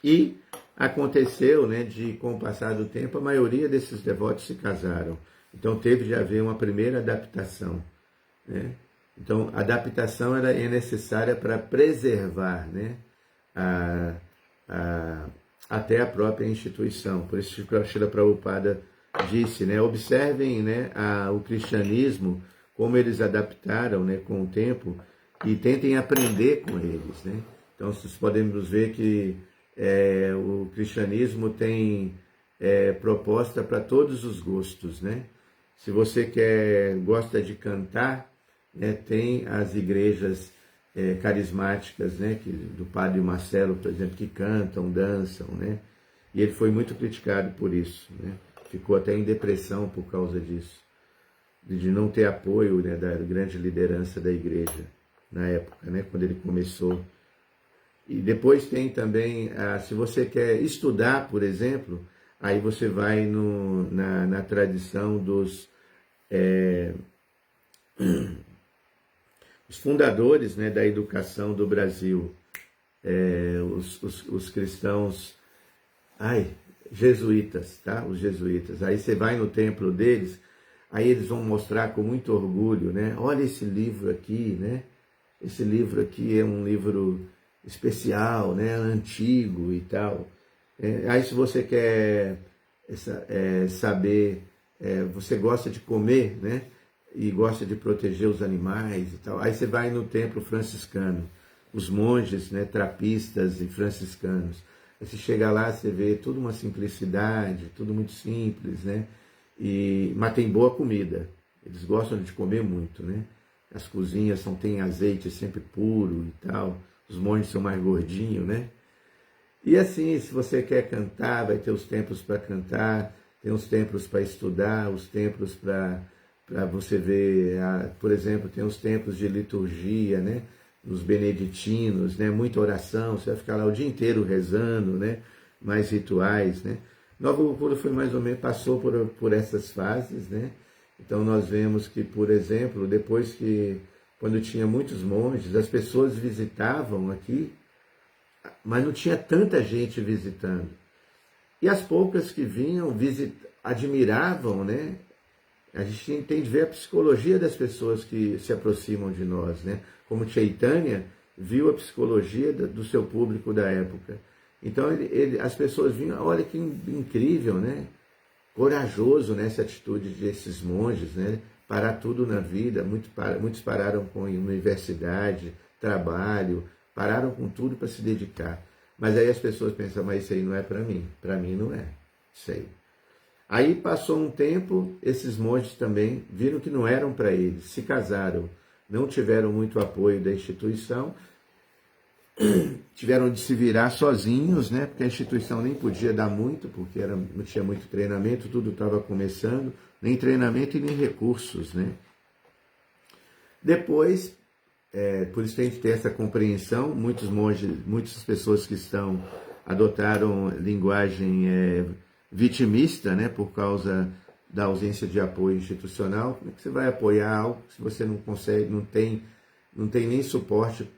E aconteceu, né, com o passar do tempo, a maioria desses devotos se casaram. Então teve de haver uma primeira adaptação, né? Então a adaptação é necessária para preservar, né, a, até a própria instituição. Por isso que a Srila Prabhupada disse, né, observem, né, o cristianismo, como eles adaptaram, né, com o tempo, e tentem aprender com eles, né? Então vocês podemos ver que o cristianismo tem proposta para todos os gostos, né? Se você gosta de cantar, né, tem as igrejas carismáticas, né, do Padre Marcelo, por exemplo, que cantam, dançam, né? E ele foi muito criticado por isso, né? Ficou até em depressão por causa disso, de não ter apoio, né, da grande liderança da igreja na época, né, quando ele começou. E depois tem também, se você quer estudar, por exemplo, aí você vai na tradição dos os fundadores, né, da educação do Brasil, os cristãos, jesuítas, tá? Os jesuítas. Aí você vai no templo deles, aí eles vão mostrar com muito orgulho, né? Olha esse livro aqui, né? Esse livro aqui é um livro especial, né? Antigo e tal. Aí se você quer saber, você gosta de comer, né? E gosta de proteger os animais e tal, aí você vai no templo franciscano, os monges, né, trapistas e franciscanos. Aí você chega lá, você vê tudo uma simplicidade, tudo muito simples, né? Mas tem boa comida. Eles gostam de comer muito, né? As cozinhas têm azeite sempre puro e tal. Os monges são mais gordinhos, né? E assim, se você quer cantar, vai ter os templos para cantar, tem os templos para estudar, os templos para você ver, por exemplo, tem os templos de liturgia, né? Os beneditinos, né? Muita oração, você vai ficar lá o dia inteiro rezando, né? Mais rituais, né? Nova Gokula foi mais ou menos, passou por essas fases, né? Então nós vemos que, por exemplo, quando tinha muitos monges, as pessoas visitavam aqui, mas não tinha tanta gente visitando. E as poucas que vinham, admiravam, né? A gente tem de ver a psicologia das pessoas que se aproximam de nós, né? Como Chaitanya viu a psicologia do seu público da época. Então as pessoas vinham, olha que incrível, né? Corajoso nessa atitude desses monges, né? Parar tudo na vida, muitos pararam com universidade, trabalho, pararam com tudo para se dedicar. Mas aí as pessoas pensam, mas isso aí não é para mim não é, sei. Aí passou um tempo, esses monges também viram que não eram para eles, se casaram, não tiveram muito apoio da instituição, tiveram de se virar sozinhos, né? Porque a instituição nem podia dar muito, porque não tinha muito treinamento, tudo estava começando, nem treinamento e nem recursos, né? Depois, por isso tem que ter essa compreensão, muitos monges, muitas pessoas que adotaram linguagem vitimista, né, por causa da ausência de apoio institucional. Como é que você vai apoiar algo se você não consegue, não tem nem suporte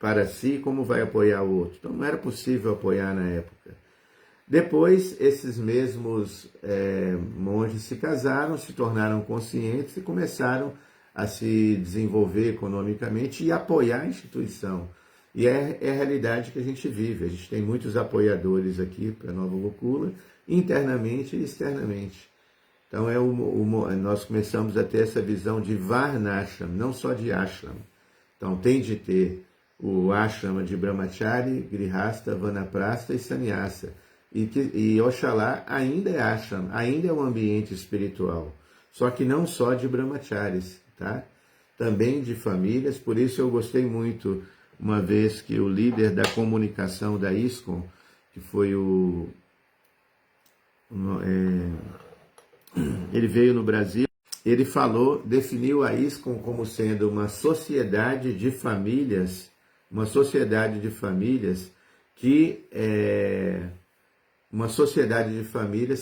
para si, como vai apoiar o outro? Então não era possível apoiar na época. Depois, esses mesmos monges se casaram, se tornaram conscientes e começaram a se desenvolver economicamente e apoiar a instituição. E é a realidade que a gente vive. A gente tem muitos apoiadores aqui para Nova Gokula, internamente e externamente. Então nós começamos a ter essa visão de Varnashram, não só de Ashram. Então tem de ter o Ashram de Brahmachari, Grihastha, Vanaprastha e Sannyasa. E Oxalá ainda é Ashram, ainda é um ambiente espiritual. Só que não só de Brahmacharis, tá? Também de famílias. Por isso eu gostei muito, uma vez que o líder da comunicação da ISKCON, que foi ele veio no Brasil, ele definiu a ISKCON como sendo uma sociedade de famílias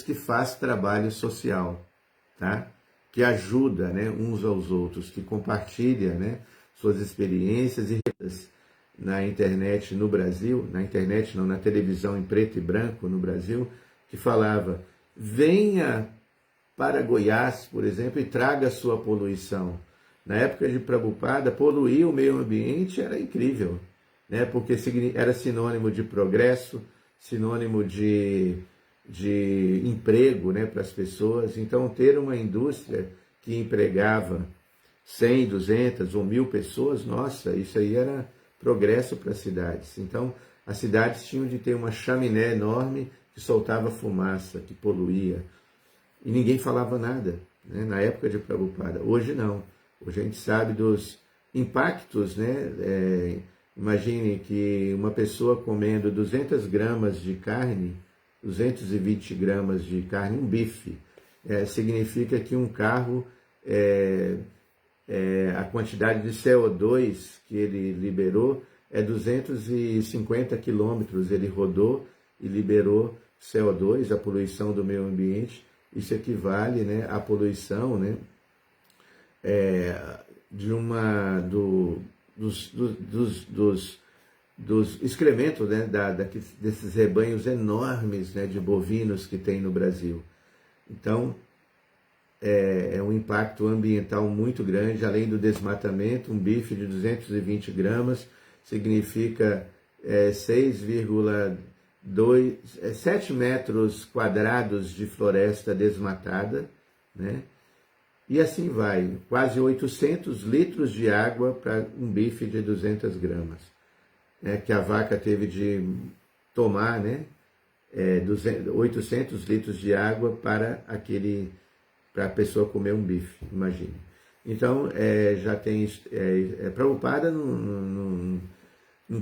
que faz trabalho social, tá? Que ajuda, né, uns aos outros, que compartilha, né, suas experiências e na internet no Brasil, na internet não, na televisão em preto e branco no Brasil, que falava: venha para Goiás, por exemplo, e traga sua poluição. Na época de Prabhupada, poluir o meio ambiente era incrível, né? Porque era sinônimo de progresso, sinônimo de emprego, né, para as pessoas. Então, ter uma indústria que empregava 100, 200 ou 1000 pessoas, nossa, isso aí era progresso para as cidades. Então, as cidades tinham de ter uma chaminé enorme que soltava fumaça, que poluía, e ninguém falava nada, né, na época de Prabhupada. Hoje não. Hoje a gente sabe dos impactos, né? Imagine que uma pessoa comendo 200 gramas de carne, 220 gramas de carne, um bife, significa que um carro, a quantidade de CO2 que ele liberou é 250 quilômetros, ele rodou e liberou CO2, a poluição do meio ambiente. Isso equivale, né, à poluição, né, dos excrementos, né, desses rebanhos enormes, né, de bovinos que tem no Brasil. Então, é um impacto ambiental muito grande, além do desmatamento. Um bife de 220 gramas significa 7 metros quadrados de floresta desmatada, né? E assim vai, quase 800 litros de água para um bife de 200 gramas, que a vaca teve de tomar, né, 800 litros de água para a pessoa comer um bife, imagine. Então, já tem, Prabhupada não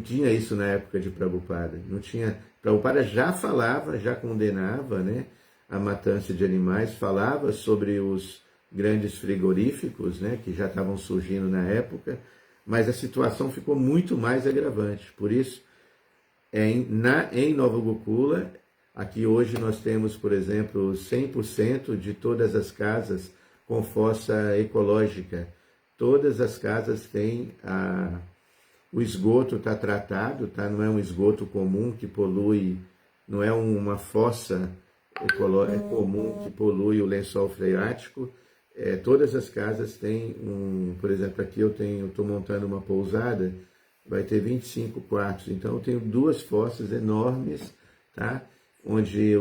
tinha isso na época de Prabhupada, não tinha. Prabhupada já falava, já condenava, né, a matança de animais, falava sobre os grandes frigoríficos, né, que já estavam surgindo na época, mas a situação ficou muito mais agravante. Por isso, em Nova Gokula, aqui hoje nós temos, por exemplo, 100% de todas as casas com fossa ecológica. Todas as casas têm o esgoto está tratado, tá? Não é um esgoto comum que polui, não é uma fossa comum que polui o lençol freático. Todas as casas têm por exemplo, aqui eu estou montando uma pousada, vai ter 25 quartos, então eu tenho 2 fossas enormes, tá? Onde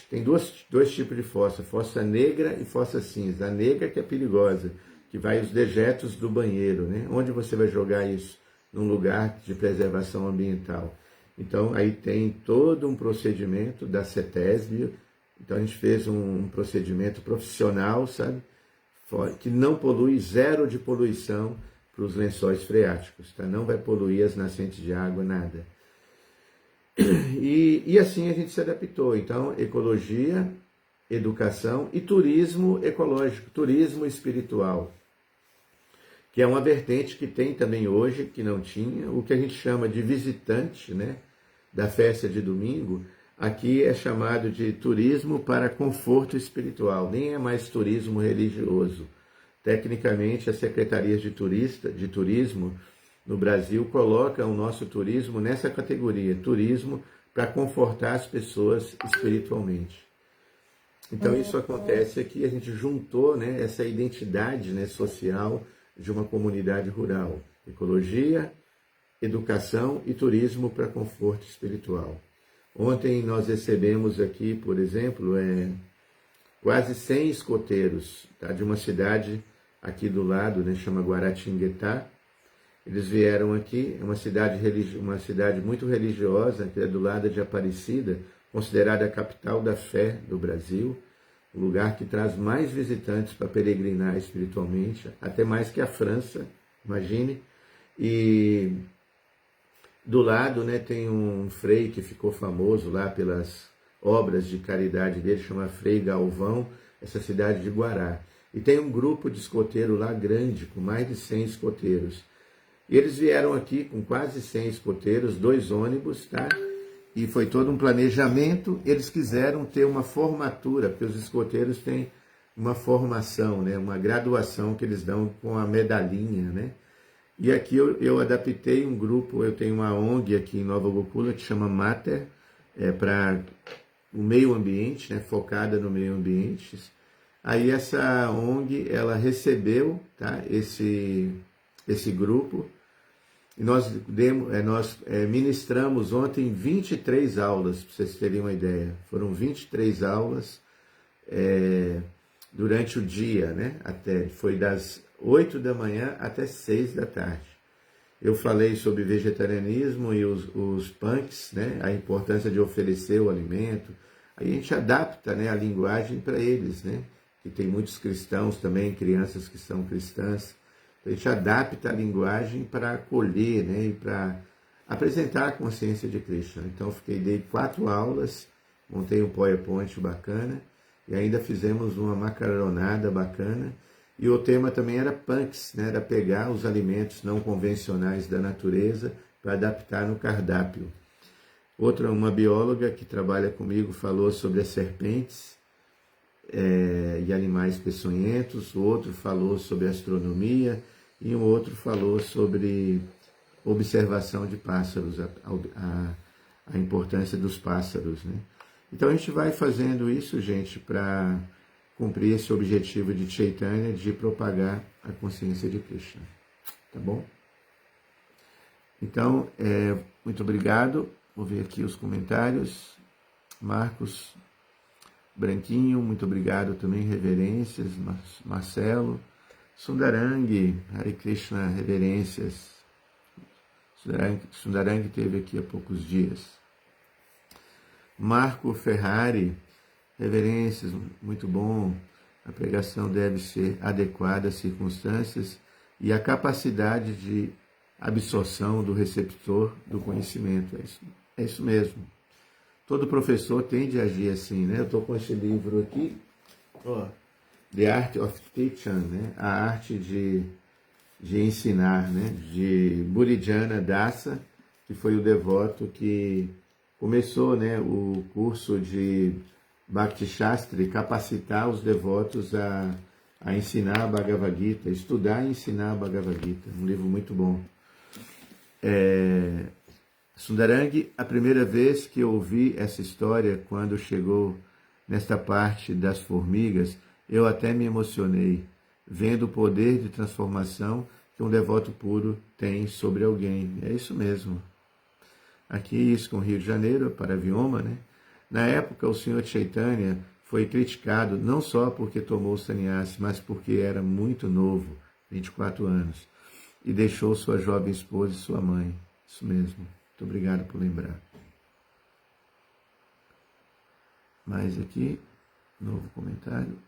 tem dois tipos de fossa negra e fossa cinza. A negra que é perigosa, que vai os dejetos do banheiro, né? Onde você vai jogar isso? Num lugar de preservação ambiental. Então, aí tem todo um procedimento da CETESB. Então, a gente fez um procedimento profissional, sabe? Que não polui, zero de poluição para os lençóis freáticos, tá? Não vai poluir as nascentes de água, nada. E assim a gente se adaptou. Então, ecologia, educação e turismo ecológico, turismo espiritual, que é uma vertente que tem também hoje, que não tinha, o que a gente chama de visitante, né, da festa de domingo, aqui é chamado de turismo para conforto espiritual, nem é mais turismo religioso. Tecnicamente, as secretarias de turismo no Brasil colocam o nosso turismo nessa categoria, turismo para confortar as pessoas espiritualmente. Então isso acontece aqui, a gente juntou, né, essa identidade, né, social de uma comunidade rural, ecologia, educação e turismo para conforto espiritual. Ontem nós recebemos aqui, por exemplo, quase 100 escoteiros, tá, de uma cidade aqui do lado, né, chama Guaratinguetá. Eles vieram aqui, é uma cidade muito religiosa, que é do lado de Aparecida, considerada a capital da fé do Brasil, o lugar que traz mais visitantes para peregrinar espiritualmente, até mais que a França, imagine. E do lado, né, tem um frei que ficou famoso lá pelas obras de caridade dele, chama Frei Galvão, essa cidade de Guará. E tem um grupo de escoteiro lá grande, com mais de 100 escoteiros. E eles vieram aqui com quase 100 escoteiros, 2 ônibus, tá? E foi todo um planejamento. Eles quiseram ter uma formatura, porque os escoteiros têm uma formação, né? Uma graduação que eles dão com a medalhinha, né? E aqui eu adaptei um grupo, eu tenho uma ONG aqui em Nova Gokula que chama Mater, para o meio ambiente, né, focada no meio ambiente. Aí essa ONG, ela recebeu, tá, esse grupo, e nós ministramos ontem 23 aulas, para vocês terem uma ideia. Foram 23 aulas durante o dia, né? Foi das 8 da manhã até 6 da tarde. Eu falei sobre vegetarianismo e os punks, né? A importância de oferecer o alimento. Aí a gente adapta, né, a linguagem para eles, né? Que tem muitos cristãos também, crianças que são cristãs. Então a gente adapta a linguagem para acolher, né? E para apresentar a consciência de Cristo. Então dei 4 aulas, montei um PowerPoint bacana e ainda fizemos uma macaronada bacana. E o tema também era punks, né? Era pegar os alimentos não convencionais da natureza para adaptar no cardápio. Uma bióloga que trabalha comigo falou sobre as serpentes e animais peçonhentos, o outro falou sobre astronomia e um outro falou sobre observação de pássaros, a importância dos pássaros, né? Então a gente vai fazendo isso, gente, para cumprir esse objetivo de Chaitanya, de propagar a consciência de Krishna. Tá bom? Então, muito obrigado. Vou ver aqui os comentários. Marcos Branquinho, muito obrigado também. Reverências. Marcelo. Sundarang, Hare Krishna, reverências. Sundarang esteve aqui há poucos dias. Marco Ferrari, reverências, muito bom. A pregação deve ser adequada às circunstâncias e à capacidade de absorção do receptor do conhecimento. É isso mesmo. Todo professor tende a agir assim, né? Eu estou com esse livro aqui, The Art of Teaching, né? A arte de ensinar, né? De Burijana Dasa, que foi o devoto que começou, né, o curso de Bhakti Shastri, capacitar os devotos a ensinar a Bhagavad Gita, estudar e ensinar a Bhagavad Gita. Um livro muito bom. Sundarang, a primeira vez que eu ouvi essa história, quando chegou nesta parte das formigas, eu até me emocionei, vendo o poder de transformação que um devoto puro tem sobre alguém. É isso mesmo. Aqui, isso com Rio de Janeiro, para Vioma, né? Na época, o Senhor Chaitanya foi criticado não só porque tomou o sannyasi, mas porque era muito novo, 24 anos, e deixou sua jovem esposa e sua mãe. Isso mesmo. Muito obrigado por lembrar. Mais aqui, novo comentário.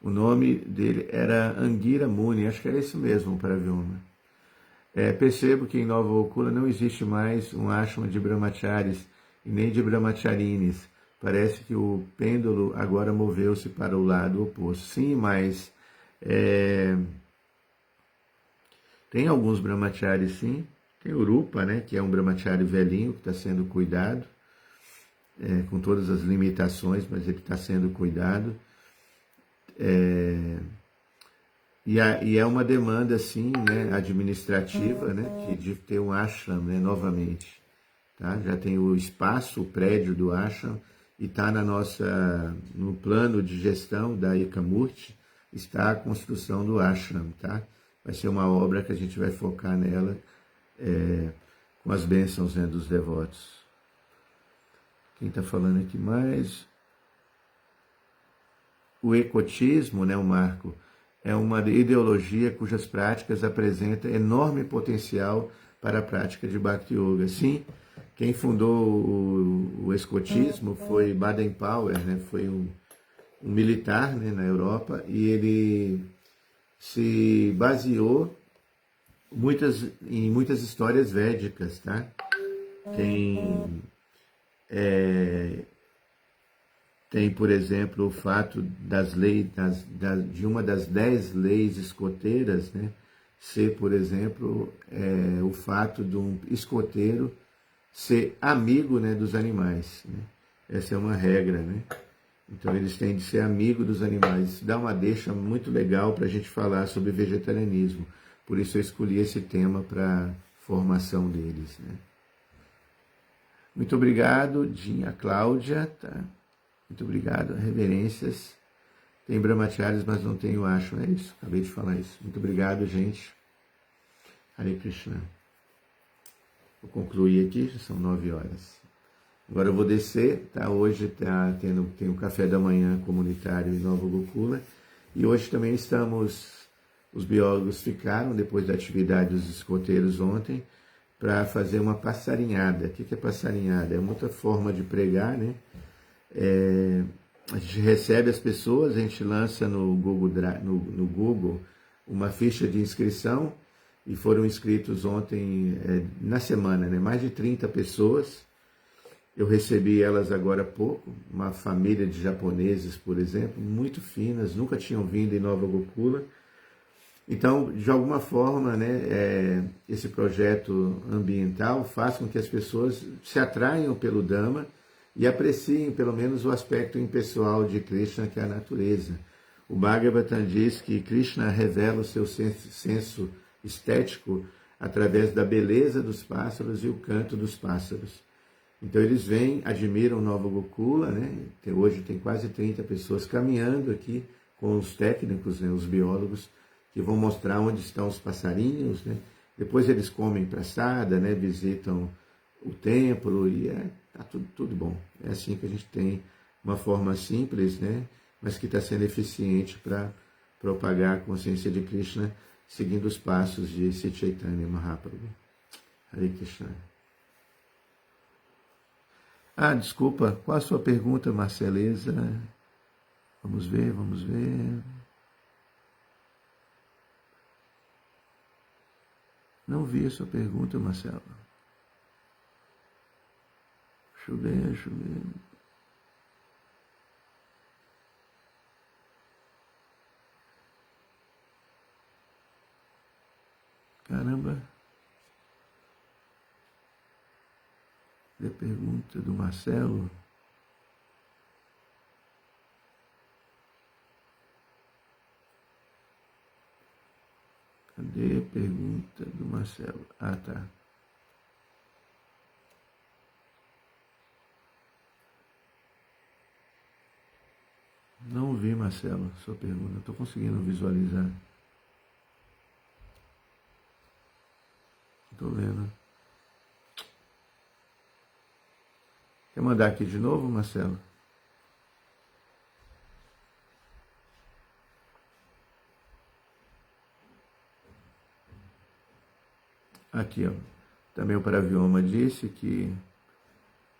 O nome dele era Angira Muni, acho que era isso mesmo, para Vioma. Percebo que em Nova Gokula não existe mais um ashram de brahmacharis e nem de brahmacharinis. Parece que o pêndulo agora moveu-se para o lado oposto. Sim, mas tem alguns brahmacharis, sim. Tem o Rupa, né, que é um brahmachari velhinho que está sendo cuidado, com todas as limitações, mas ele está sendo cuidado. E é uma demanda, assim, né, administrativa, né, de ter um ashram, né, novamente. Tá? Já tem o espaço, o prédio do ashram, e está no plano de gestão da Ekamurti, está a construção do ashram. Tá? Vai ser uma obra que a gente vai focar nela, com as bênçãos, né, dos devotos. Quem está falando aqui mais? O ecotismo, né, o Marco, é uma ideologia cujas práticas apresentam enorme potencial para a prática de Bhakti Yoga. Sim, quem fundou o escotismo foi Baden-Powell, né? Foi um militar, né, na Europa, e ele se baseou em muitas histórias védicas, tá? Tem, por exemplo, o fato das leis, de uma das 10 leis escoteiras, né, ser, por exemplo, o fato de um escoteiro ser amigo, né, dos animais. Né? Essa é uma regra. Né? Então eles têm de ser amigo dos animais. Isso dá uma deixa muito legal para a gente falar sobre vegetarianismo. Por isso eu escolhi esse tema para a formação deles, né? Muito obrigado, Dinha Cláudia, tá? Muito obrigado, reverências. Tem brahmacharis, mas não tem o ashram, é isso? Acabei de falar isso. Muito obrigado, gente. Hare Krishna. Vou concluir aqui, já são 9 horas. Agora eu vou descer, tá? Hoje tem o café da manhã comunitário em Nova Gokula. E hoje também os biólogos ficaram, depois da atividade dos escoteiros ontem, para fazer uma passarinhada. O que é passarinhada? É uma outra forma de pregar, né? A gente recebe as pessoas, a gente lança no Google uma ficha de inscrição, e foram inscritos ontem, na semana, né? Mais de 30 pessoas. Eu recebi elas agora há pouco, uma família de japoneses, por exemplo, muito finas, nunca tinham vindo em Nova Gokula. Então, de alguma forma, né, esse projeto ambiental faz com que as pessoas se atraiam pelo Dhamma e apreciem pelo menos o aspecto impessoal de Krishna, que é a natureza. O Bhagavatam diz que Krishna revela o seu senso estético através da beleza dos pássaros e o canto dos pássaros. Então eles vêm, admiram Nova Gokula, né? Hoje tem quase 30 pessoas caminhando aqui com os técnicos, né, os biólogos, que vão mostrar onde estão os passarinhos, né? Depois eles comem praçada, né? Visitam o templo e tá tudo bom. É assim que a gente tem uma forma simples, né? Mas que está sendo eficiente para propagar a consciência de Krishna, seguindo os passos de Sri Chaitanya Mahaprabhu. Hare Krishna. Desculpa, qual a sua pergunta, Marceleza? Vamos ver. Não vi a sua pergunta, Marcelo. Deixa eu ver. Caramba. A pergunta do Marcelo. Cadê a pergunta do Marcelo? Tá. Não vi, Marcelo, sua pergunta. Estou conseguindo visualizar. Estou vendo. Quer mandar aqui de novo, Marcelo? Aqui, ó. Também o Paravioma disse que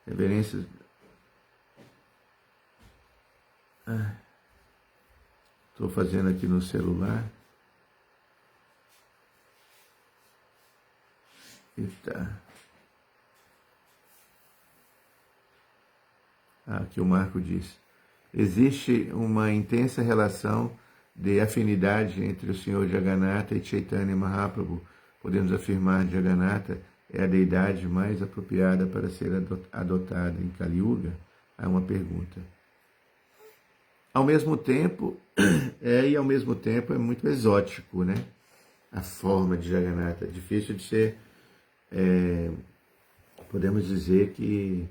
reverências... Estou fazendo aqui no celular. Eita. Aqui o Marco diz: existe uma intensa relação de afinidade entre o Senhor Jagannatha e Chaitanya Mahaprabhu. Podemos afirmar que Jagannatha é a deidade mais apropriada para ser adotada em Kali Yuga? É uma pergunta. Ao mesmo tempo, e ao mesmo tempo é muito exótico, né? A forma de Jagannatha. É difícil de ser, podemos dizer que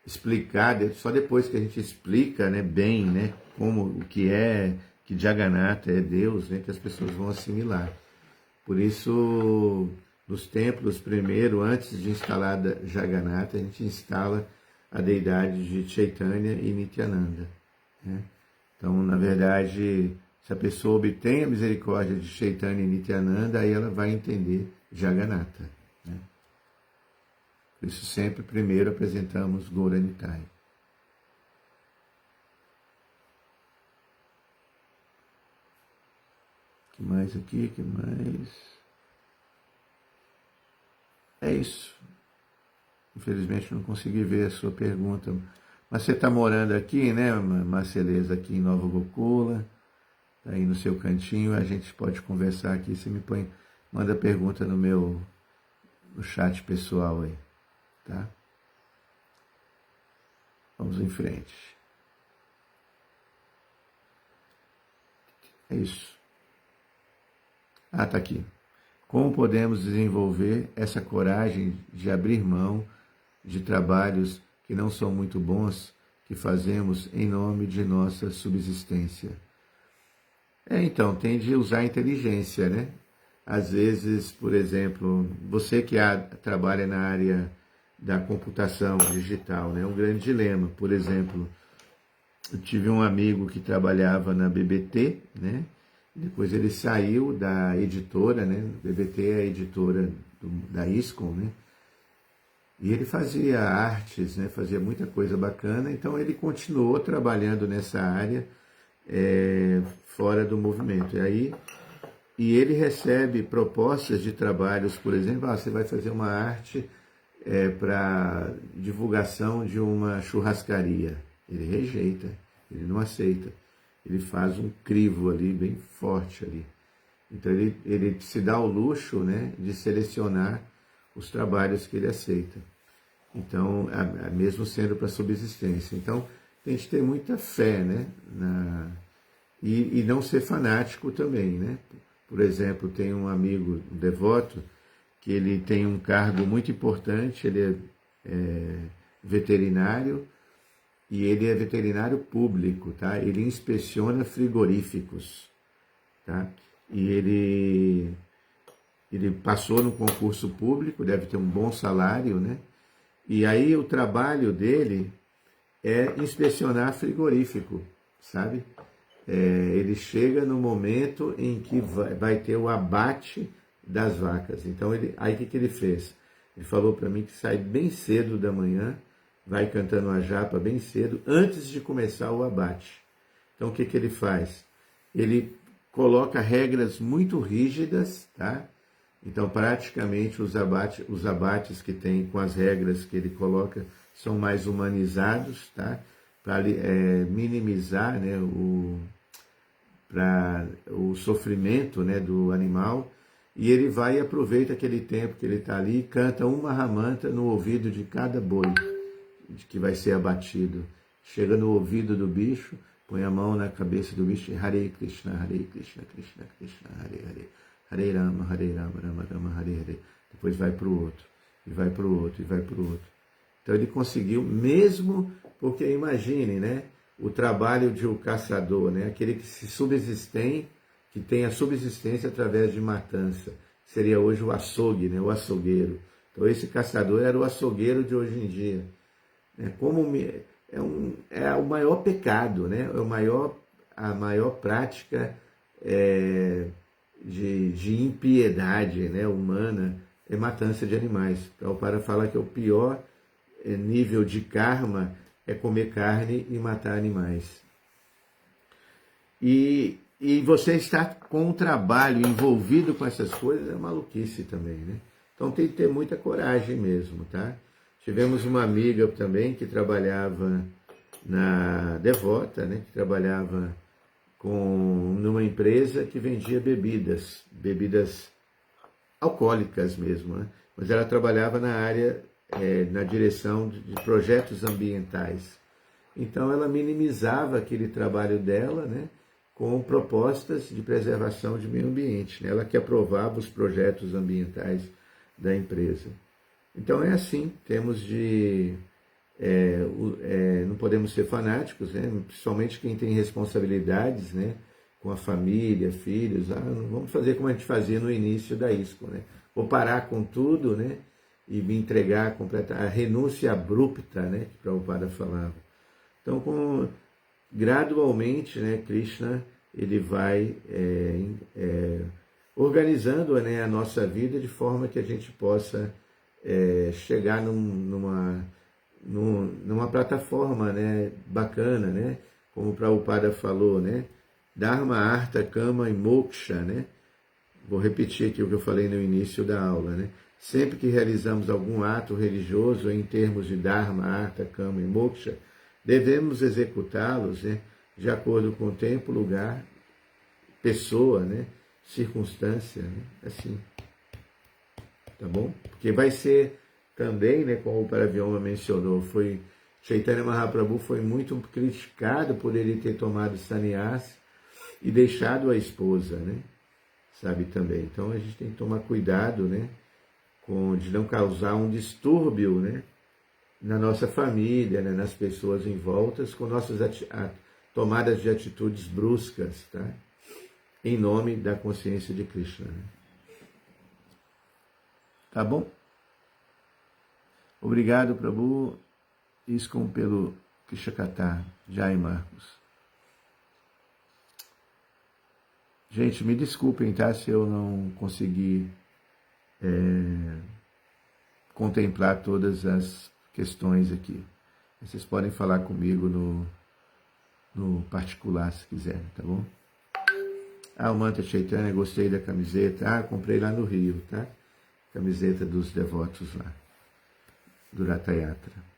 explicar, só depois que a gente explica, né, bem, né, como o que é, que Jagannatha é Deus, né, que as pessoas vão assimilar. Por isso, nos templos, primeiro, antes de instalar Jagannatha, a gente instala a deidade de Chaitanya e Nityananda, né? Então, na verdade, se a pessoa obtém a misericórdia de Chaitanya e Nityananda, aí ela vai entender Jagannatha, né? Por isso, sempre primeiro apresentamos Gauranitai. Que mais aqui? Que mais? É isso. Infelizmente não consegui ver a sua pergunta. Mas você está morando aqui, né, Marceleza, aqui em Nova Gokula, tá aí no seu cantinho, a gente pode conversar aqui. Você me manda pergunta no chat pessoal aí, tá? Vamos em frente. É isso. Ah, tá aqui. Como podemos desenvolver essa coragem de abrir mão de trabalhos que não são muito bons, que fazemos em nome de nossa subsistência? Então, tem de usar a inteligência, né? Às vezes, por exemplo, você que trabalha na área da computação digital, né? É um grande dilema. Por exemplo, eu tive um amigo que trabalhava na BBT, né? Depois ele saiu da editora, né? BBT é a editora da ISCOM, né? E ele fazia artes, né? Fazia muita coisa bacana, então ele continuou trabalhando nessa área fora do movimento. E ele recebe propostas de trabalhos, por exemplo, você vai fazer uma arte para divulgação de uma churrascaria. Ele rejeita, ele não aceita. Ele faz um crivo ali, bem forte ali. Então ele se dá o luxo, né, de selecionar os trabalhos que ele aceita. Então, mesmo sendo para subsistência. Então, tem que ter muita fé, né, e não ser fanático também, né? Por exemplo, tem um amigo, um devoto, que ele tem um cargo muito importante, ele é veterinário, e ele é veterinário público, tá? Ele inspeciona frigoríficos, tá? E ele passou no concurso público, deve ter um bom salário, né? E aí o trabalho dele é inspecionar frigorífico, sabe? Ele chega no momento em que vai ter o abate das vacas. Então, aí o que ele fez? Ele falou para mim que sai bem cedo da manhã, vai cantando a japa bem cedo, antes de começar o abate. Então, o que ele faz? Ele coloca regras muito rígidas, tá? Então, praticamente, os abates que tem com as regras que ele coloca são mais humanizados, tá? Para minimizar, né, o sofrimento, né, do animal. E ele vai e aproveita aquele tempo que ele está ali e canta uma ramanta no ouvido de cada boi que vai ser abatido. Chega no ouvido do bicho, põe a mão na cabeça do bicho e Hare Krishna, Krishna Krishna, Hare Hare. Hare Rama, Rama Rama, Hare Hare. Depois vai para o outro, e vai para o outro, e vai para o outro. Então ele conseguiu, mesmo porque imagine, né, o trabalho de um caçador, né, aquele que se subsistém, que tem a subsistência através de matança. Seria hoje o açougue, né, o açougueiro. Então esse caçador era o açougueiro de hoje em dia. É o maior pecado, né, a maior prática de impiedade, né, humana, é matança de animais. Então, para falar que é o pior nível de karma é comer carne e matar animais. E você estar com o trabalho envolvido com essas coisas é maluquice também, né? Então tem que ter muita coragem mesmo, tá? Tivemos uma amiga também que trabalhava na Devota, né, que trabalhava numa empresa que vendia bebidas alcoólicas mesmo, né? Mas ela trabalhava na área, na direção de projetos ambientais. Então ela minimizava aquele trabalho dela, né, com propostas de preservação de meio ambiente, né? Ela que aprovava os projetos ambientais da empresa. Então é assim, temos de... não podemos ser fanáticos, né? Principalmente quem tem responsabilidades, né, com a família, filhos. Não vamos fazer como a gente fazia no início da ISCO, né? Vou parar com tudo, né, e me entregar completamente, a renúncia abrupta, né, que Prabhupada falava. Então, gradualmente, né, Krishna ele vai organizando, né, a nossa vida de forma que a gente possa chegar numa plataforma, né, bacana, né, como o Prabhupada falou, né, Dharma, Artha, Kama e Moksha, né. Vou repetir aqui o que eu falei no início da aula, né. Sempre que realizamos algum ato religioso em termos de Dharma, Artha, Kama e Moksha, devemos executá-los, né, de acordo com o tempo, lugar, pessoa, né, circunstância, né, assim. Tá bom? Porque vai ser também, né, como o Paravyoma mencionou, foi Chaitanya Mahaprabhu foi muito criticado por ele ter tomado sannyas e deixado a esposa, né? Sabe também. Então a gente tem que tomar cuidado, né? De não causar um distúrbio, né? Na nossa família, né? Nas pessoas em volta, com nossas tomadas de atitudes bruscas, tá? Em nome da consciência de Krishna. Né? Tá bom? Obrigado, Prabhu. Iscom pelo Krishakatha. Jai Marcos. Gente, me desculpem, tá? Se eu não consegui contemplar todas as questões aqui. Vocês podem falar comigo no particular, se quiserem, tá bom? O Mantra Chaitanya, gostei da camiseta. Comprei lá no Rio, tá? Camiseta dos devotos lá, do Ratha Yatra.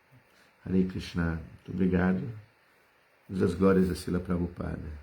Hare Krishna, muito obrigado. Muitas glórias a Srila Prabhupada.